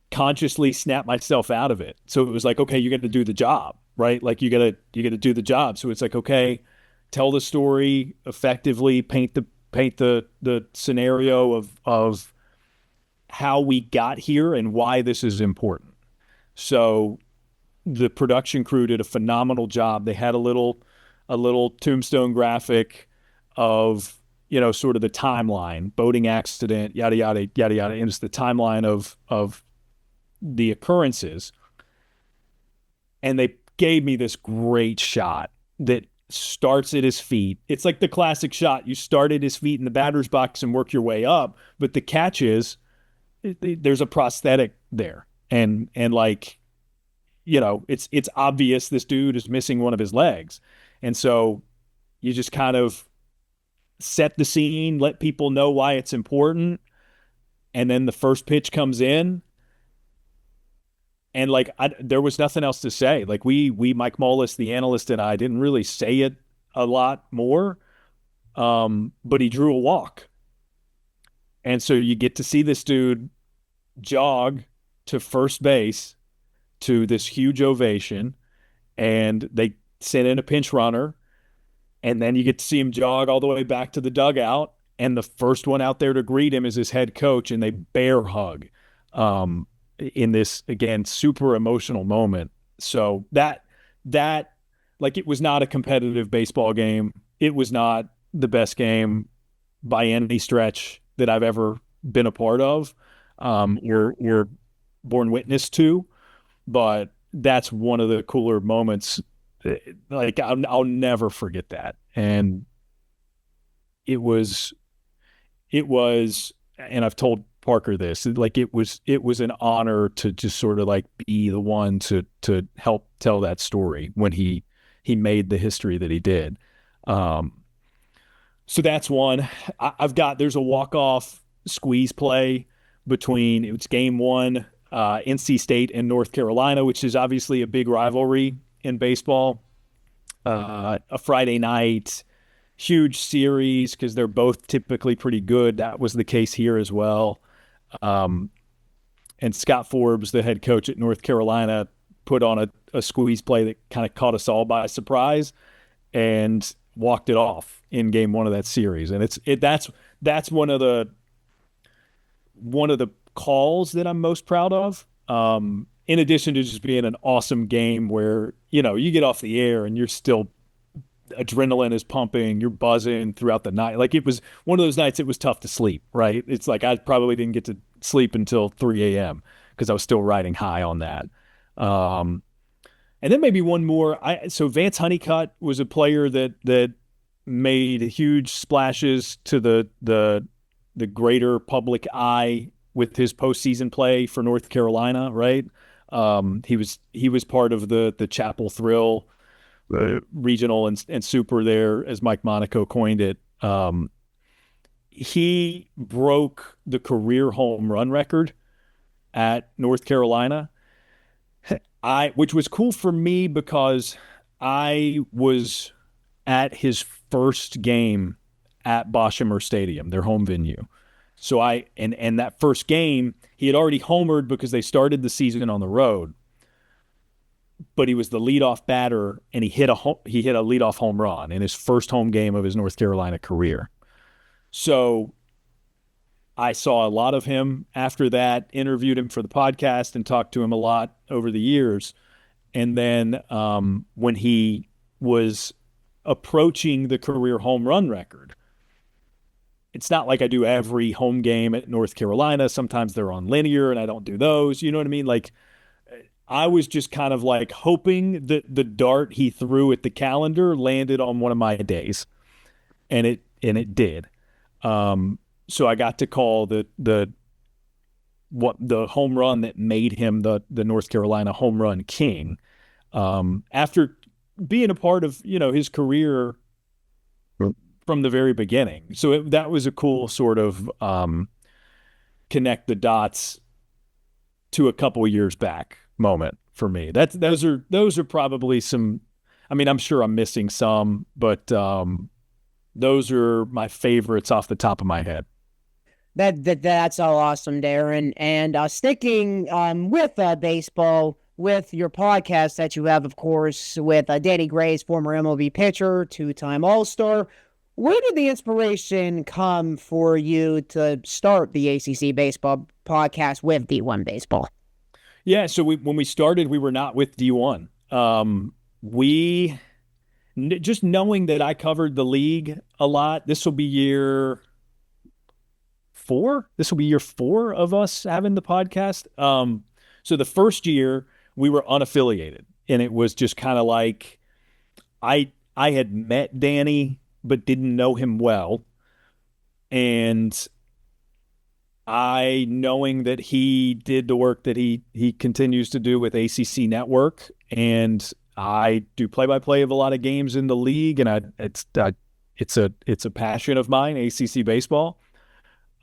consciously snap myself out of it. So it was like, okay, you got to do the job, right? Like you got to do the job. So it's like, okay, tell the story effectively, paint the scenario of how we got here and why this is important. So the production crew did a phenomenal job. They had a little tombstone graphic of, sort of the timeline, boating accident, yada yada yada yada, and it's the timeline of the occurrences. And they gave me this great shot that starts at his feet. It's like the classic shot. You start at his feet in the batter's box and work your way up, but the catch is there's a prosthetic there. And like, it's obvious this dude is missing one of his legs. And so you just kind of set the scene, let people know why it's important. And then the first pitch comes in. And like, there was nothing else to say. Like Mike Mullis, the analyst, and I didn't really say it a lot more. But he drew a walk. And so you get to see this dude jog to first base to this huge ovation, and they sent in a pinch runner, and then you get to see him jog all the way back to the dugout, and the first one out there to greet him is his head coach, and they bear hug in this, again, super emotional moment. So that like, it was not a competitive baseball game. It was not the best game by any stretch that I've ever been a part of, or born witness to. But that's one of the cooler moments. Like, I'll never forget that. And it was, and I've told Parker this, like, it was an honor to just sort of like be the one to help tell that story when he made the history that he did. So that's one. There's a walk-off squeeze play between, it's game one, NC State and North Carolina, which is obviously a big rivalry in baseball. A Friday night, huge series because they're both typically pretty good. That was the case here as well. And Scott Forbes, the head coach at North Carolina, put on a squeeze play that kind of caught us all by surprise and walked it off in game one of that series. And that's one of the calls that I'm most proud of. In addition to just being an awesome game where, you get off the air and you're still, adrenaline is pumping, you're buzzing throughout the night. Like, it was one of those nights it was tough to sleep, right? It's like I probably didn't get to sleep until 3 a.m. because I was still riding high on that. And then maybe one more. So Vance Honeycutt was a player that made huge splashes to the greater public eye with his postseason play for North Carolina, right? He was part of the Chapel Thrill regional and super there, as Mike Monaco coined it. He broke the career home run record at North Carolina, which was cool for me because I was at his first game at Boshamer Stadium, their home venue. So and that first game, he had already homered because they started the season on the road. But he was the leadoff batter, and he hit a leadoff home run in his first home game of his North Carolina career. So I saw a lot of him after that, interviewed him for the podcast, and talked to him a lot over the years. And then when he was approaching the career home run record, it's not like I do every home game at North Carolina. Sometimes they're on linear, and I don't do those. You know what I mean? Like, I was just kind of like hoping that the dart he threw at the calendar landed on one of my days, and it did. So I got to call the home run that made him the North Carolina home run king. After being a part of his career from the very beginning, so that was a cool sort of connect the dots to a couple years back moment for me. Those are probably some. I mean, I'm sure I'm missing some, but those are my favorites off the top of my head. That's all awesome, Daron. And sticking with baseball, with your podcast that you have, of course, with Danny Gray's former MLB pitcher, two-time All-Star. Where did the inspiration come for you to start the ACC Baseball podcast with D1 Baseball? Yeah, so when we started, we were not with D1. We just knowing that I covered the league a lot. This will be year four. This will be year four of us having the podcast. So the first year we were unaffiliated, and it was just kind of like I had met Danny but didn't know him well, and I knowing that he did the work that he continues to do with ACC Network, and I do play-by-play of a lot of games in the league, and it's a passion of mine, ACC baseball.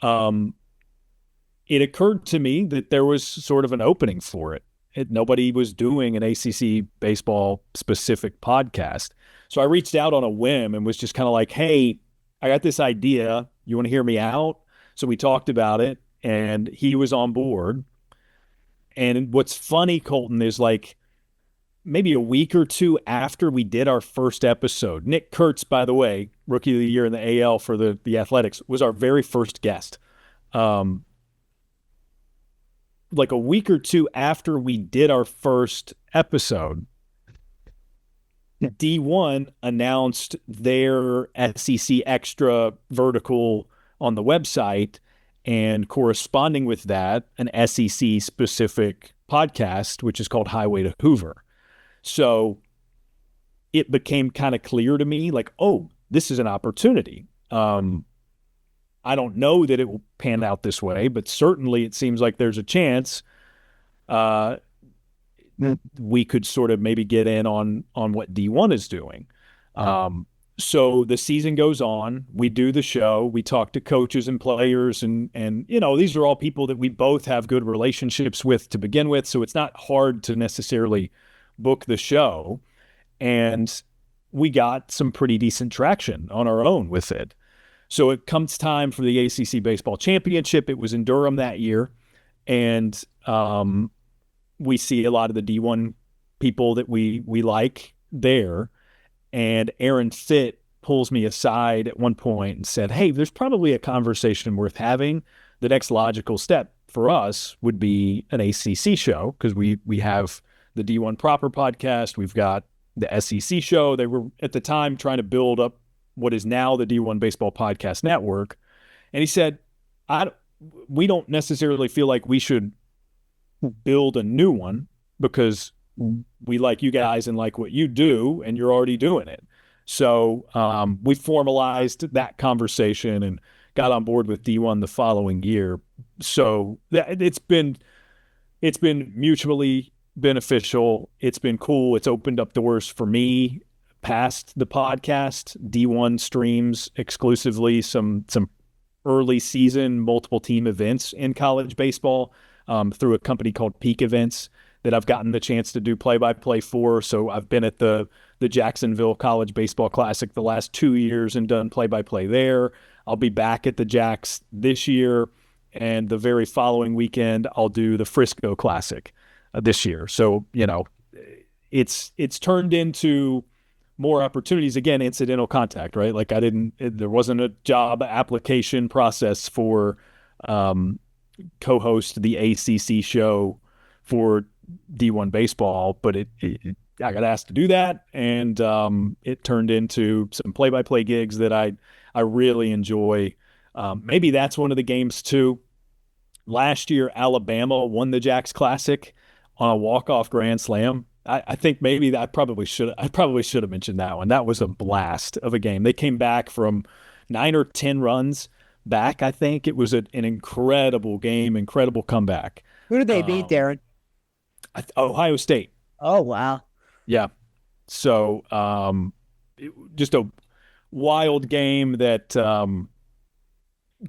It occurred to me that there was sort of an opening for it. Nobody was doing an ACC baseball specific podcast. So I reached out on a whim and was just kind of like, hey, I got this idea. You want to hear me out? So we talked about it, and he was on board. And what's funny, Colton, is like maybe a week or two after we did our first episode, Nick Kurtz, by the way, Rookie of the Year in the AL for the Athletics, was our very first guest. Like a week or two after we did our first episode, D1 announced their SEC Extra vertical on the website, and corresponding with that, an SEC specific podcast, which is called Highway to Hoover. So it became kind of clear to me, like, oh, this is an opportunity. I don't know that it will pan out this way, but certainly it seems like there's a chance we could sort of maybe get in on what D1 is doing. So the season goes on. We do the show. We talk to coaches and players, and these are all people that we both have good relationships with to begin with. So it's not hard to necessarily book the show. And we got some pretty decent traction on our own with it. So it comes time for the ACC Baseball Championship. It was in Durham that year. And we see a lot of the D1 people that we like there. And Aaron Fitt pulls me aside at one point and said, hey, there's probably a conversation worth having. The next logical step for us would be an ACC show, because we have the D1 Proper podcast. We've got the SEC show. They were at the time trying to build up what is now the D1 Baseball Podcast Network. And he said, we don't necessarily feel like we should build a new one, because we like you guys and like what you do, and you're already doing it. So we formalized that conversation and got on board with D1 the following year. So it's been mutually beneficial. It's been cool. It's opened up doors for me past the podcast. D1 streams exclusively some early season multiple team events in college baseball through a company called Peak Events that I've gotten the chance to do play-by-play for. So I've been at the Jacksonville College Baseball Classic the last 2 years and done play-by-play there. I'll be back at the Jacks this year, and the very following weekend I'll do the Frisco Classic this year. So, it's turned into more opportunities. Again, incidental contact, right? Like there wasn't a job application process for co-host the ACC show for D1 baseball, but I got asked to do that, and it turned into some play-by-play gigs that I really enjoy. Maybe that's one of the games too. Last year, Alabama won the Jacks Classic on a walk-off grand slam. I think maybe I probably should have mentioned that one. That was a blast of a game. They came back from 9 or 10 runs back. I think it was an incredible game, incredible comeback. Who did they beat, Daron? Ohio State. Oh, wow. Yeah. So just a wild game that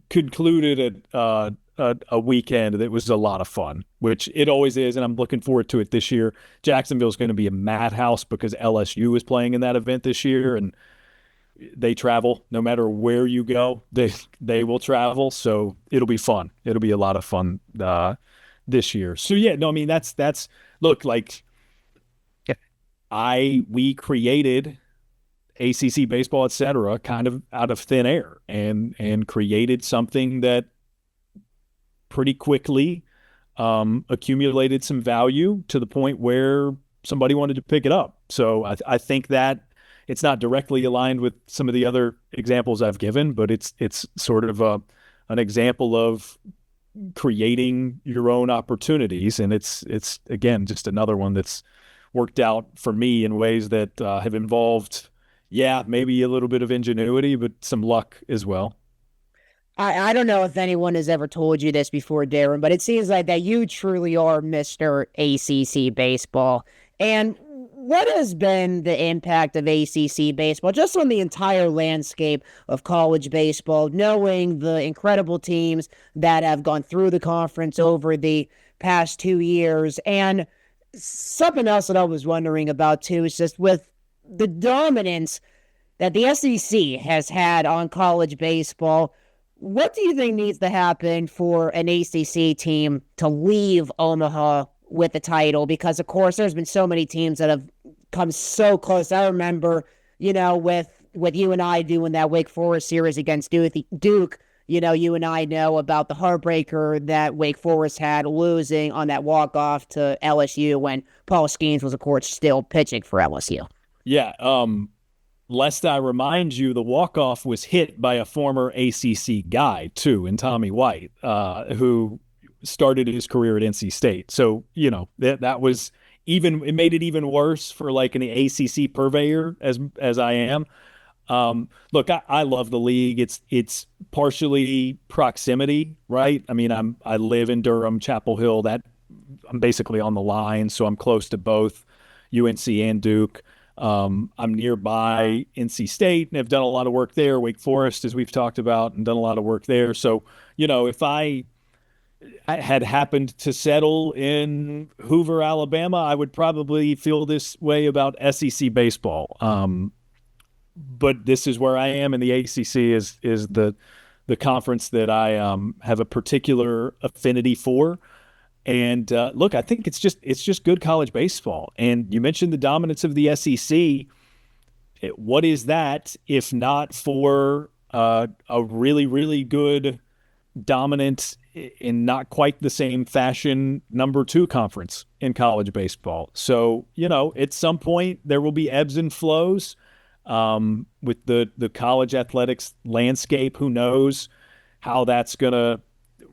concluded a weekend that was a lot of fun, which it always is, and I'm looking forward to it this year. Jacksonville's going to be a madhouse because LSU is playing in that event this year, and they travel no matter where you go. They will travel, so it'll be fun. It'll be a lot of fun this year. So yeah, no, I mean that's look, like we created ACC Baseball Etc kind of out of thin air, and created something that pretty quickly accumulated some value to the point where somebody wanted to pick it up. So I think that it's not directly aligned with some of the other examples I've given, but it's sort of an example of creating your own opportunities. And it's again, just another one that's worked out for me in ways that have involved, maybe a little bit of ingenuity, but some luck as well. I don't know if anyone has ever told you this before, Daron, but it seems like that you truly are Mr. ACC baseball. And what has been the impact of ACC baseball just on the entire landscape of college baseball, knowing the incredible teams that have gone through the conference over the past 2 years? And something else that I was wondering about too is just with the dominance that the SEC has had on college baseball, what do you think needs to happen for an ACC team to leave Omaha with the title? Because, of course, there's been so many teams that have come so close. I remember, with you and I doing that Wake Forest series against Duke, you and I know about the heartbreaker that Wake Forest had losing on that walk-off to LSU when Paul Skeens was, of course, still pitching for LSU. Yeah, lest I remind you, the walk-off was hit by a former ACC guy, too, in Tommy White, who started his career at NC State. So, that was it made it even worse for like an ACC purveyor as I am. Look, I love the league. It's partially proximity, right? I mean, I live in Durham, Chapel Hill. That I'm basically on the line, so I'm close to both UNC and Duke. I'm nearby NC State and have done a lot of work there. Wake Forest, as we've talked about, and done a lot of work there. So, if I had happened to settle in Hoover, Alabama, I would probably feel this way about SEC baseball. But this is where I am, and the ACC is the conference that I have a particular affinity for. And look, I think it's just good college baseball. And you mentioned the dominance of the SEC. What is that if not for a really, really good, dominant, in not quite the same fashion, number 2 conference in college baseball? So, at some point there will be ebbs and flows with the college athletics landscape. Who knows how that's going to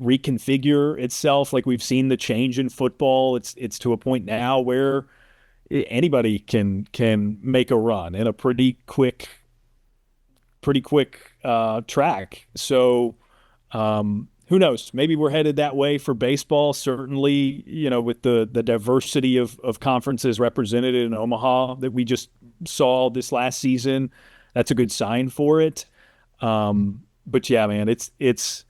reconfigure itself? Like we've seen the change in football. It's to a point now where anybody can make a run in a pretty quick track. So who knows? Maybe we're headed that way for baseball. Certainly, with the diversity of conferences represented in Omaha that we just saw this last season, that's a good sign for it. But yeah, man, it's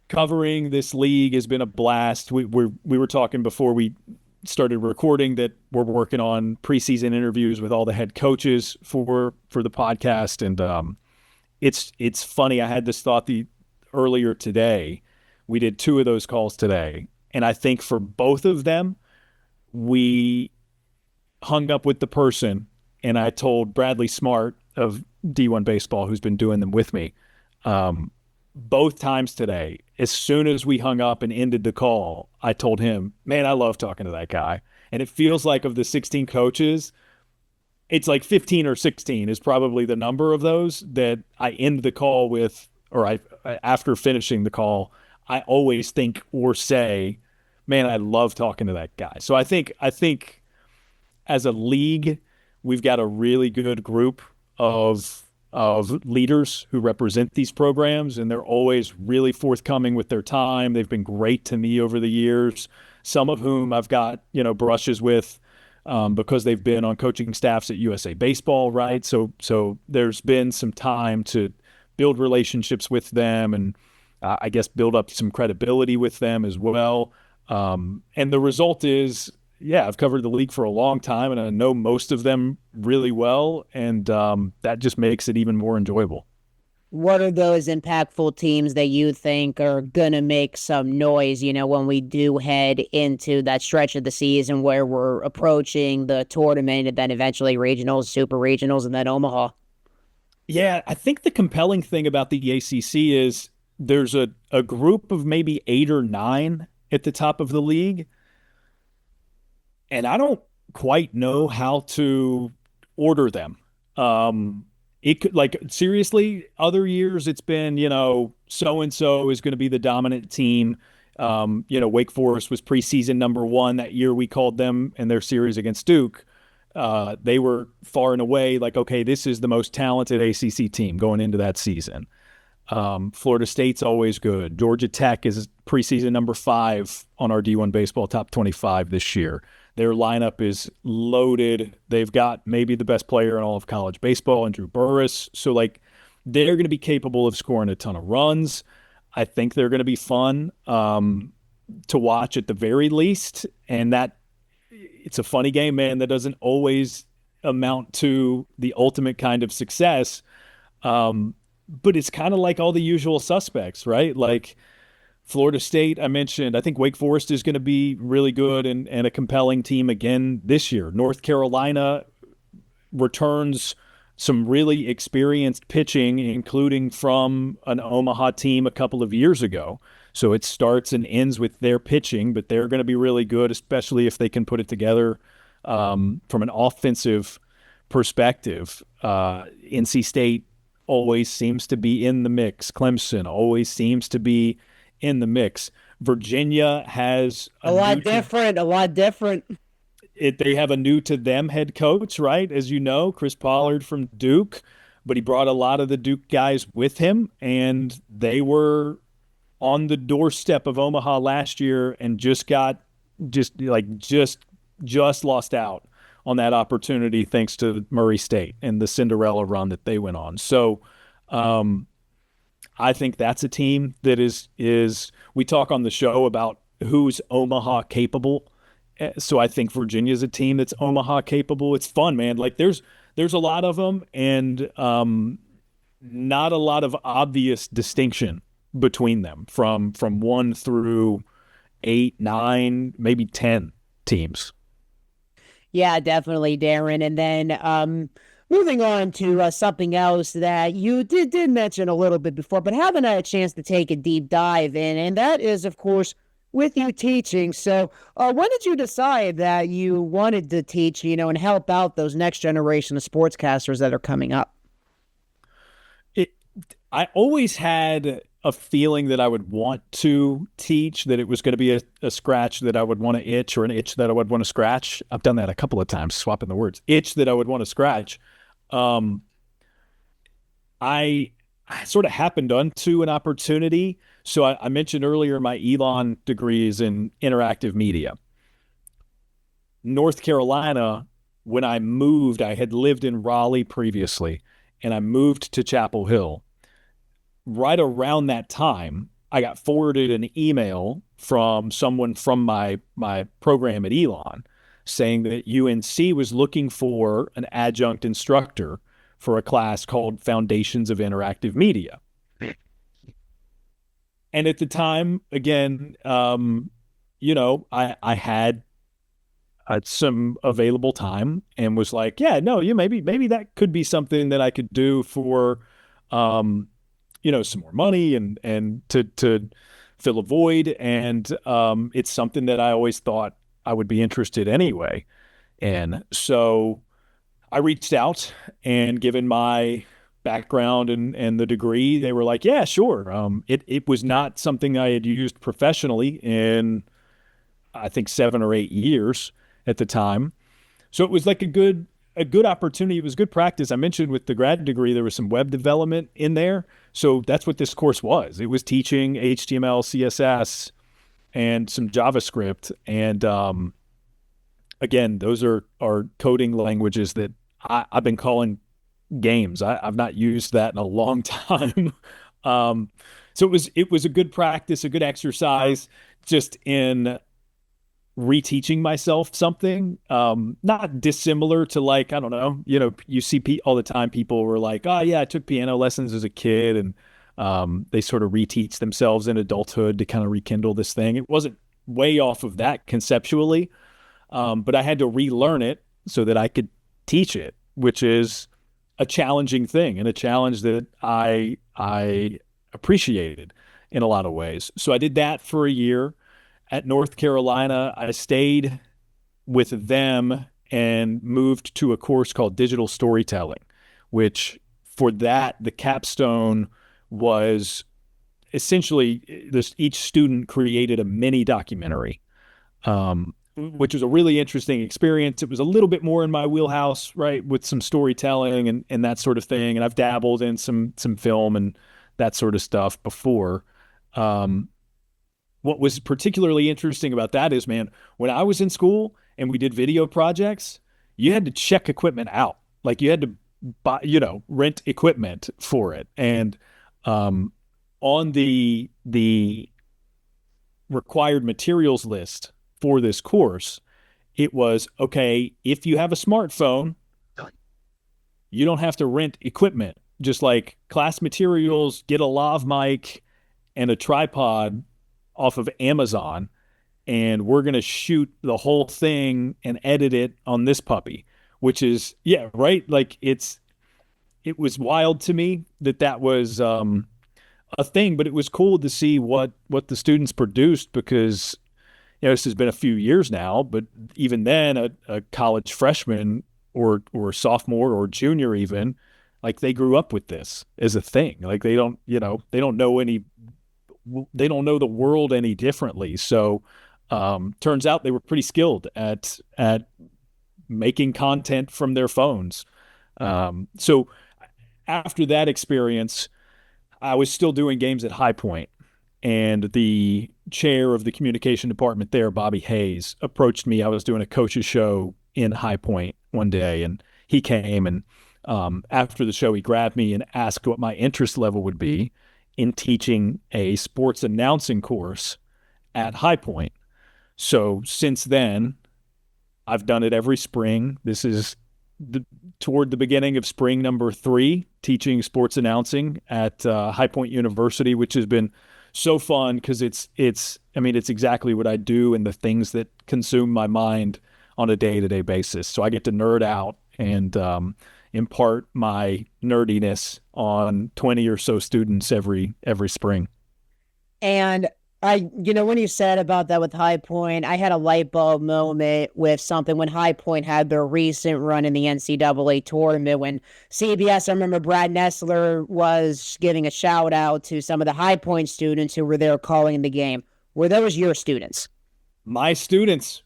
covering this league has been a blast. We were talking before we started recording that we're working on preseason interviews with all the head coaches for the podcast, and it's funny. I had this thought earlier today. We did 2 of those calls today, and I think for both of them, we hung up with the person, and I told Bradley Smart of D1 Baseball, who's been doing them with me, both times today, as soon as we hung up and ended the call, I told him, man, I love talking to that guy. And it feels like of the 16 coaches, it's like 15 or 16 is probably the number of those that I end the call with, or after finishing the call, I always think or say, man, I love talking to that guy. So I think as a league, we've got a really good group of leaders who represent these programs, and they're always really forthcoming with their time. They've been great to me over the years, some of whom I've got, brushes with because they've been on coaching staffs at USA Baseball, right? So there's been some time to build relationships with them and I guess build up some credibility with them as well. And the result is, yeah, I've covered the league for a long time and I know most of them really well. And that just makes it even more enjoyable. What are those impactful teams that you think are going to make some noise, when we do head into that stretch of the season where we're approaching the tournament and then eventually regionals, super regionals, and then Omaha? Yeah, I think the compelling thing about the ACC is there's a group of maybe 8 or 9 at the top of the league, and I don't quite know how to order them. It could, like, seriously, other years it's been, so and so is going to be the dominant team. Wake Forest was preseason #1 that year. We called them in their series against Duke. They were far and away like, okay, this is the most talented ACC team going into that season. Florida State's always good. Georgia Tech is preseason #5 on our D1 Baseball Top 25 this year. Their lineup is loaded. They've got maybe the best player in all of college baseball, Andrew Burris. So, like, they're going to be capable of scoring a ton of runs. I think they're going to be fun to watch at the very least. And that it's a funny game, man, that doesn't always amount to the ultimate kind of success. But it's kind of like all the usual suspects, right? Like Florida State, I mentioned. I think Wake Forest is going to be really good and a compelling team again this year. North Carolina returns some really experienced pitching, including from an Omaha team a couple of years ago. So it starts and ends with their pitching, but they're going to be really good, especially if they can put it together from an offensive perspective. NC State always seems to be in the mix. Clemson always seems to be in the mix. Virginia has a lot different. They have a new to them head coach, right? As you know, Chris Pollard from Duke, but he brought a lot of the Duke guys with him, and they were on the doorstep of Omaha last year and just lost out on that opportunity thanks to Murray State and the Cinderella run that they went on. So I think that's a team that is we talk on the show about who's Omaha capable. So I think Virginia's a team that's Omaha capable. It's fun, man. Like there's a lot of them and not a lot of obvious distinction between them from 1 through 8, 9, maybe 10 teams. Yeah, definitely, Daron. And then moving on to something else that you did mention a little bit before, but haven't had a chance to take a deep dive in, and that is, of course, with you teaching. So when did you decide that you wanted to teach, and help out those next generation of sportscasters that are coming up? I always had a feeling that I would want to teach, that it was going to be a scratch that I would want to itch, or an itch that I would want to scratch. I've done that a couple of times, swapping the words. Itch that I would want to scratch. I sort of happened onto an opportunity. So I mentioned earlier my Elon degree is in interactive media. North Carolina, when I moved, I had lived in Raleigh previously, and I moved to Chapel Hill. Right around that time, I got forwarded an email from someone from my program at Elon saying that UNC was looking for an adjunct instructor for a class called Foundations of Interactive Media. And at the time, again, I had some available time and was like, yeah, no, maybe that could be something that I could do for some more money and to fill a void. And it's something that I always thought I would be interested anyway. And so I reached out, and given my background and the degree, they were like, yeah, sure. It was not something I had used professionally in, I think, 7 or 8 years at the time. So it was like a good opportunity. It was good practice. I mentioned with the grad degree, there was some web development in there. So that's what this course was. It was teaching HTML, CSS, and some JavaScript. And again, those are coding languages that I've been calling games. I've not used that in a long time. So it was a good practice, a good exercise, just in reteaching myself something, not dissimilar to, like, I don't know, you see all the time people were like, oh yeah, I took piano lessons as a kid, and they sort of reteach themselves in adulthood to kind of rekindle this thing. It wasn't way off of that conceptually, but I had to relearn it so that I could teach it, which is a challenging thing, and a challenge that I appreciated in a lot of ways. So I did that for a year at North Carolina. I stayed with them and moved to a course called digital storytelling, which, for that, the capstone was essentially this: each student created a mini documentary, which was a really interesting experience. It was a little bit more in my wheelhouse, right, with some storytelling and that sort of thing. And I've dabbled in some film and that sort of stuff before. What was particularly interesting about that is, man, when I was in school and we did video projects, you had to check equipment out. Like, you had to buy, rent equipment for it. And on the required materials list for this course, it was, okay, if you have a smartphone, you don't have to rent equipment. Just like class materials, get a lav mic and a tripod off of Amazon, and we're going to shoot the whole thing and edit it on this puppy, which is, yeah, right. Like, it was wild to me that was a thing, but it was cool to see what the students produced, because this has been a few years now, but even then, a college freshman or sophomore or junior, even, like, they grew up with this as a thing. Like, they don't know the world any differently. So turns out they were pretty skilled at making content from their phones. So after that experience, I was still doing games at High Point, and the chair of the communication department there, Bobby Hayes, approached me. I was doing a coach's show in High Point one day, and he came, and after the show, he grabbed me and asked what my interest level would be in teaching a sports announcing course at High Point. So since then, I've done it every spring. This is toward the beginning of spring number 3, teaching sports announcing at High Point University, which has been so fun, because it's exactly what I do and the things that consume my mind on a day-to-day basis. So I get to nerd out and impart my nerdiness on 20 or so students every spring. And when you said about that with High Point, I had a light bulb moment with something when High Point had their recent run in the NCAA tournament. When CBS, I remember Brad Nessler was giving a shout out to some of the High Point students who were there calling the game. Were those your students? My students.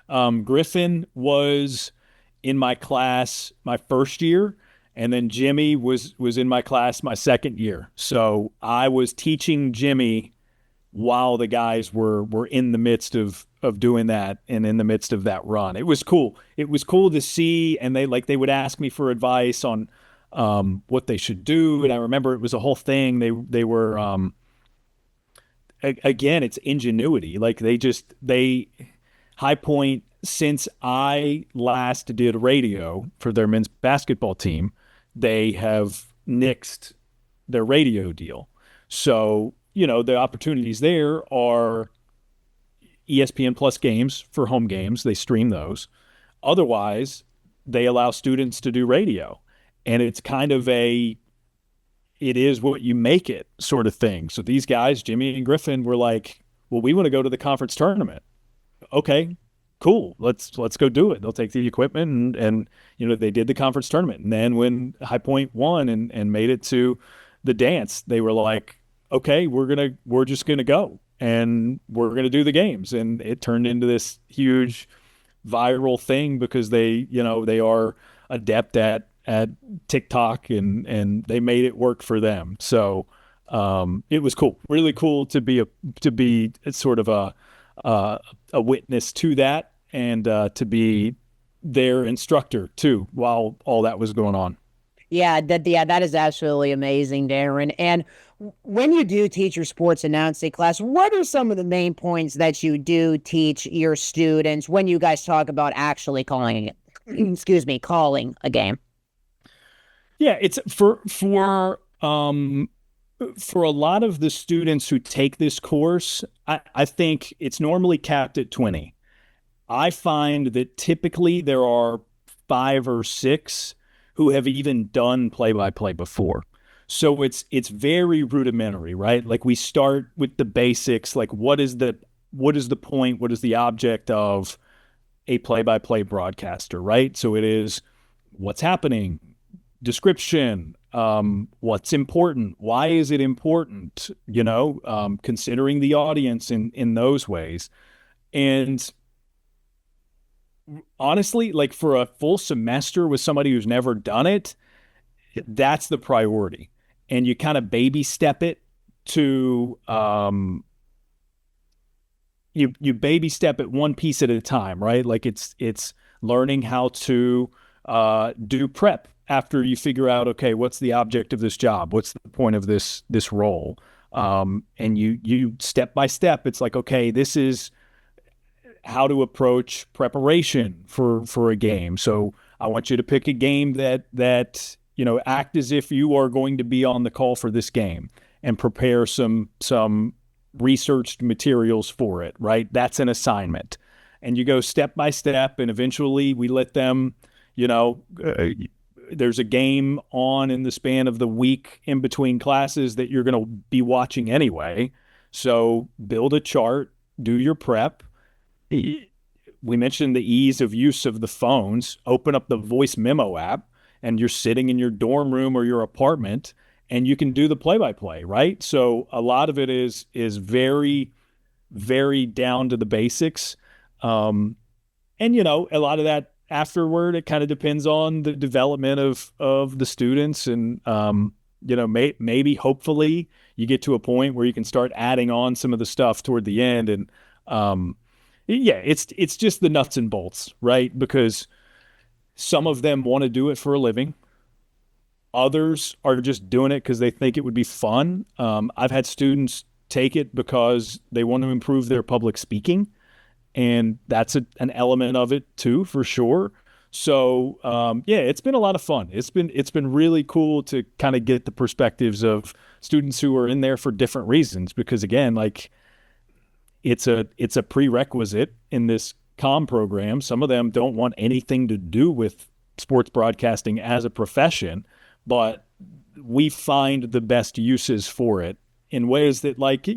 Griffin was in my class my first year, and then Jimmy was in my class my second year. So I was teaching Jimmy while the guys were in the midst of doing that and in the midst of that run. It was cool. It was cool to see, and they would ask me for advice on what they should do. And I remember it was a whole thing. They were again, it's ingenuity. Like, High Point, since I last did radio for their men's basketball team, they have nixed their radio deal. So, the opportunities there are ESPN Plus games for home games. They stream those. Otherwise, they allow students to do radio. And it's kind of it is what you make it sort of thing. So these guys, Jimmy and Griffin, were like, well, we want to go to the conference tournament. Okay, cool. Let's go do it. They'll take the equipment and they did the conference tournament. And then when High Point won and made it to the dance, they were like, okay, we're just gonna go and we're gonna do the games. And it turned into this huge viral thing because they are adept at TikTok and they made it work for them. So it was cool, really cool to be sort of a witness to that, and to be their instructor too while all that was going on. Yeah, that is absolutely amazing, Daron. And when you do teach your sports announcing class, what are some of the main points that you do teach your students when you guys talk about actually calling it, excuse me, calling a game? Yeah, it's for a lot of the students who take this course, I think it's normally capped at 20. I find that typically there are 5 or 6 who have even done play-by-play before. So it's very rudimentary, right? Like we start with the basics, like what is the point, what is the object of a play-by-play broadcaster, right? So it is what's happening, description, what's important, why is it important, considering the audience in those ways. And honestly, like for a full semester with somebody who's never done it, that's the priority. And you kind of baby step it to you baby step it one piece at a time, right? Like it's learning how to do prep after you figure out, okay, what's the object of this job? What's the point of this role? And you step by step, it's like, okay, this is how to approach preparation for a game. So I want you to pick a game that act as if you are going to be on the call for this game and prepare some researched materials for it, right? That's an assignment. And you go step by step, and eventually we let them, there's a game on in the span of the week in between classes that you're going to be watching anyway. So build a chart, do your prep. We mentioned the ease of use of the phones. Open up the voice memo app, and you're sitting in your dorm room or your apartment, and you can do the play-by-play, right? So a lot of it is very, very down to the basics. And a lot of that afterward, it kind of depends on the development of the students, and maybe hopefully you get to a point where you can start adding on some of the stuff toward the end. And yeah, it's just the nuts and bolts, right? Because some of them want to do it for a living. Others are just doing it because they think it would be fun. I've had students take it because they want to improve their public speaking, and that's an element of it too, for sure. So yeah, it's been a lot of fun. It's been really cool to kind of get the perspectives of students who are in there for different reasons, because again, like it's a prerequisite in this comm program. Some of them don't want anything to do with sports broadcasting as a profession, but we find the best uses for it in ways that, like,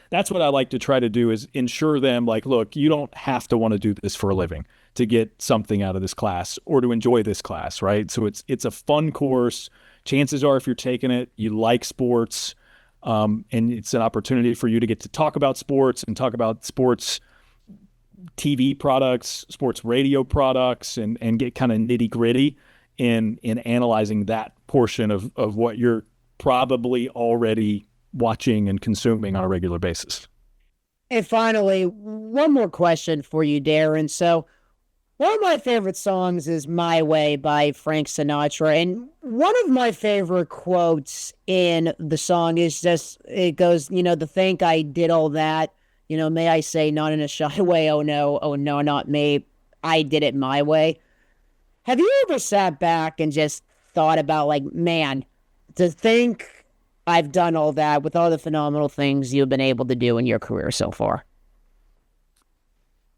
that's what I like to try to do, is ensure them, like, look, you don't have to want to do this for a living to get something out of this class or to enjoy this class, right? So it's a fun course. Chances are, if you're taking it, you like sports, and it's an opportunity for you to get to talk about sports and talk about sports TV products, sports radio products, and get kind of nitty gritty in analyzing that portion of what you're probably already watching and consuming on a regular basis. And finally, one more question for you, Daron. So one of my favorite songs is My Way by Frank Sinatra. And one of my favorite quotes in the song is just, it goes, to think I did all that, may I say, not in a shy way, oh no, not me. I did it my way. Have you ever sat back and just thought about, like, man, to think I've done all that with all the phenomenal things you've been able to do in your career so far?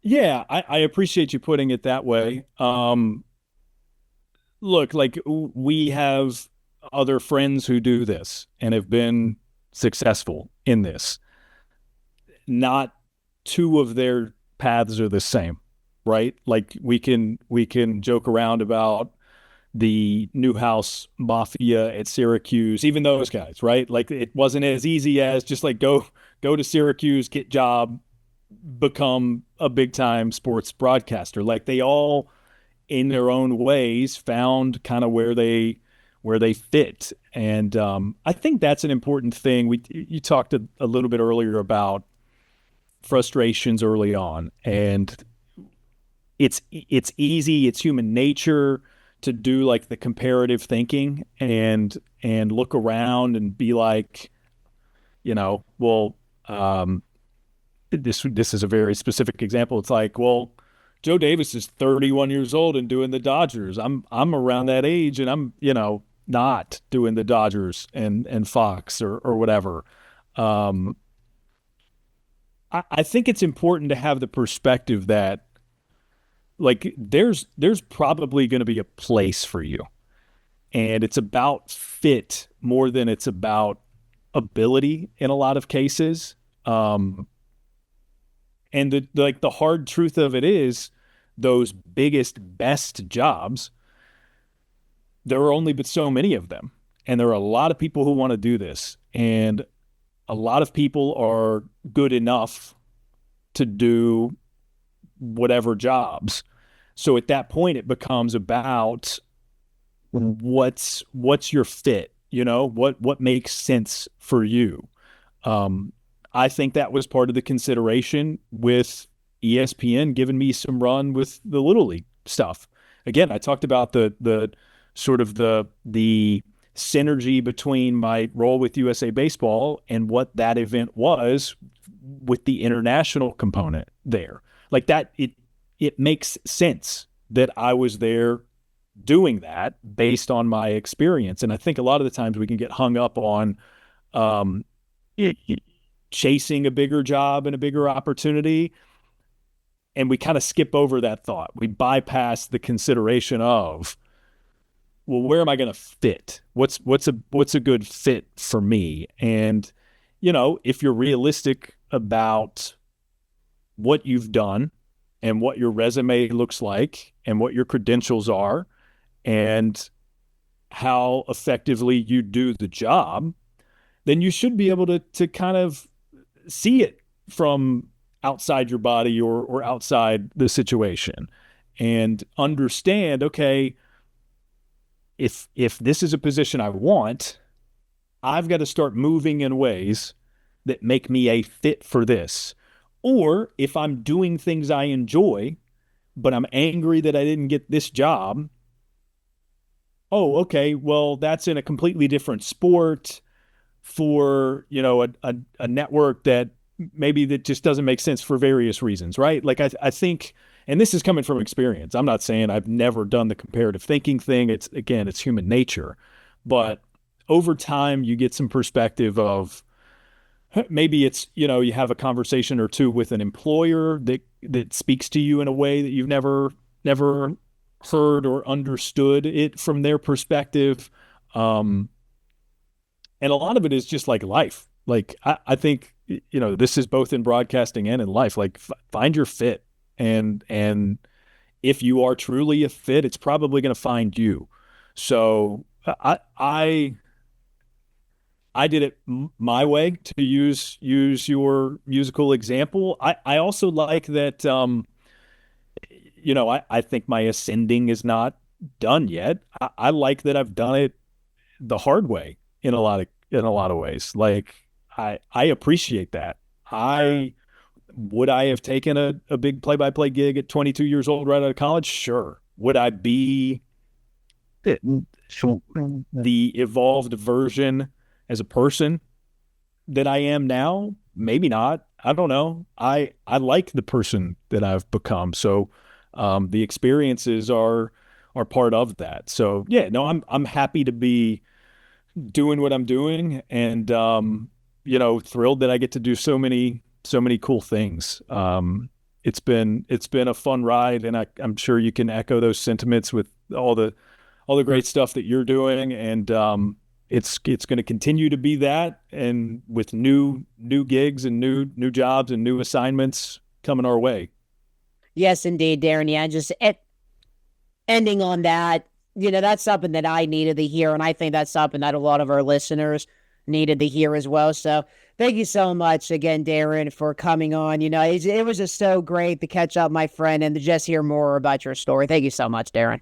Yeah, I appreciate you putting it that way. Look, like, we have other friends who do this and have been successful in this. Not two of their paths are the same, right? Like, we can joke around about the Newhouse Mafia at Syracuse, even those guys, right? Like, it wasn't as easy as just like go to Syracuse, get job, become a big time sports broadcaster. Like, they all, in their own ways, found kind of where they fit. And I think that's an important thing. You talked a little bit earlier about frustrations early on, and it's easy, it's human nature to do like the comparative thinking and look around and be like, well, this is a very specific example. It's like, well, Joe Davis is 31 years old and doing the Dodgers. I'm around that age and I'm, not doing the Dodgers and Fox or whatever. Um, I think it's important to have the perspective that like there's probably going to be a place for you, and it's about fit more than it's about ability in a lot of cases. And the hard truth of it is those biggest, best jobs, there are only but so many of them. And there are a lot of people who want to do this. And a lot of people are good enough to do whatever jobs. So at that point, it becomes about what's your fit, what makes sense for you. I think that was part of the consideration with ESPN giving me some run with the Little League stuff. Again, I talked about the sort of the synergy between my role with USA Baseball and what that event was with the international component there. Like that, it makes sense that I was there doing that based on my experience. And I think a lot of the times we can get hung up on chasing a bigger job and a bigger opportunity, and we kind of skip over that thought. We bypass the consideration of, well, where am I going to fit? What's a good fit for me? And if you're realistic about what you've done and what your resume looks like and what your credentials are and how effectively you do the job, then you should be able to kind of see it from outside your body or outside the situation and understand, okay, if this is a position I want, I've got to start moving in ways that make me a fit for this. Or if I'm doing things I enjoy, but I'm angry that I didn't get this job, oh, okay, well, that's in a completely different sport for, a network that maybe that just doesn't make sense for various reasons, right? Like I think, and this is coming from experience. I'm not saying I've never done the comparative thinking thing. It's human nature. But over time, you get some perspective of maybe it's, you have a conversation or two with an employer that speaks to you in a way that you've never heard or understood it from their perspective. And a lot of it is just like life. Like I think, this is both in broadcasting and in life. Like find your fit, and if you are truly a fit, it's probably going to find you. So I did it my way, to use your musical example. I also like that. I think my ascending is not done yet. I like that I've done it the hard way in a lot of ways. Like I appreciate that. Would I have taken a big play-by-play gig at 22 years old right out of college? Sure. Would I be the evolved version as a person that I am now? Maybe not. I don't know. I like the person that I've become. So the experiences are part of that. So yeah, no, I'm happy to be doing what I'm doing, and thrilled that I get to do so many cool things. It's been a fun ride, and I'm sure you can echo those sentiments with all the great stuff that you're doing, and it's going to continue to be that, and with new gigs and new jobs and new assignments coming our way. Yes, indeed, Daron. Yeah, just ending on that, that's something that I needed to hear, and I think that's something that a lot of our listeners needed to hear as well. So thank you so much again, Daron, for coming on. It was just so great to catch up, my friend, and to just hear more about your story. Thank you so much, Daron.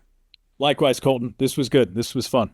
Likewise, Colton. This was good. This was fun.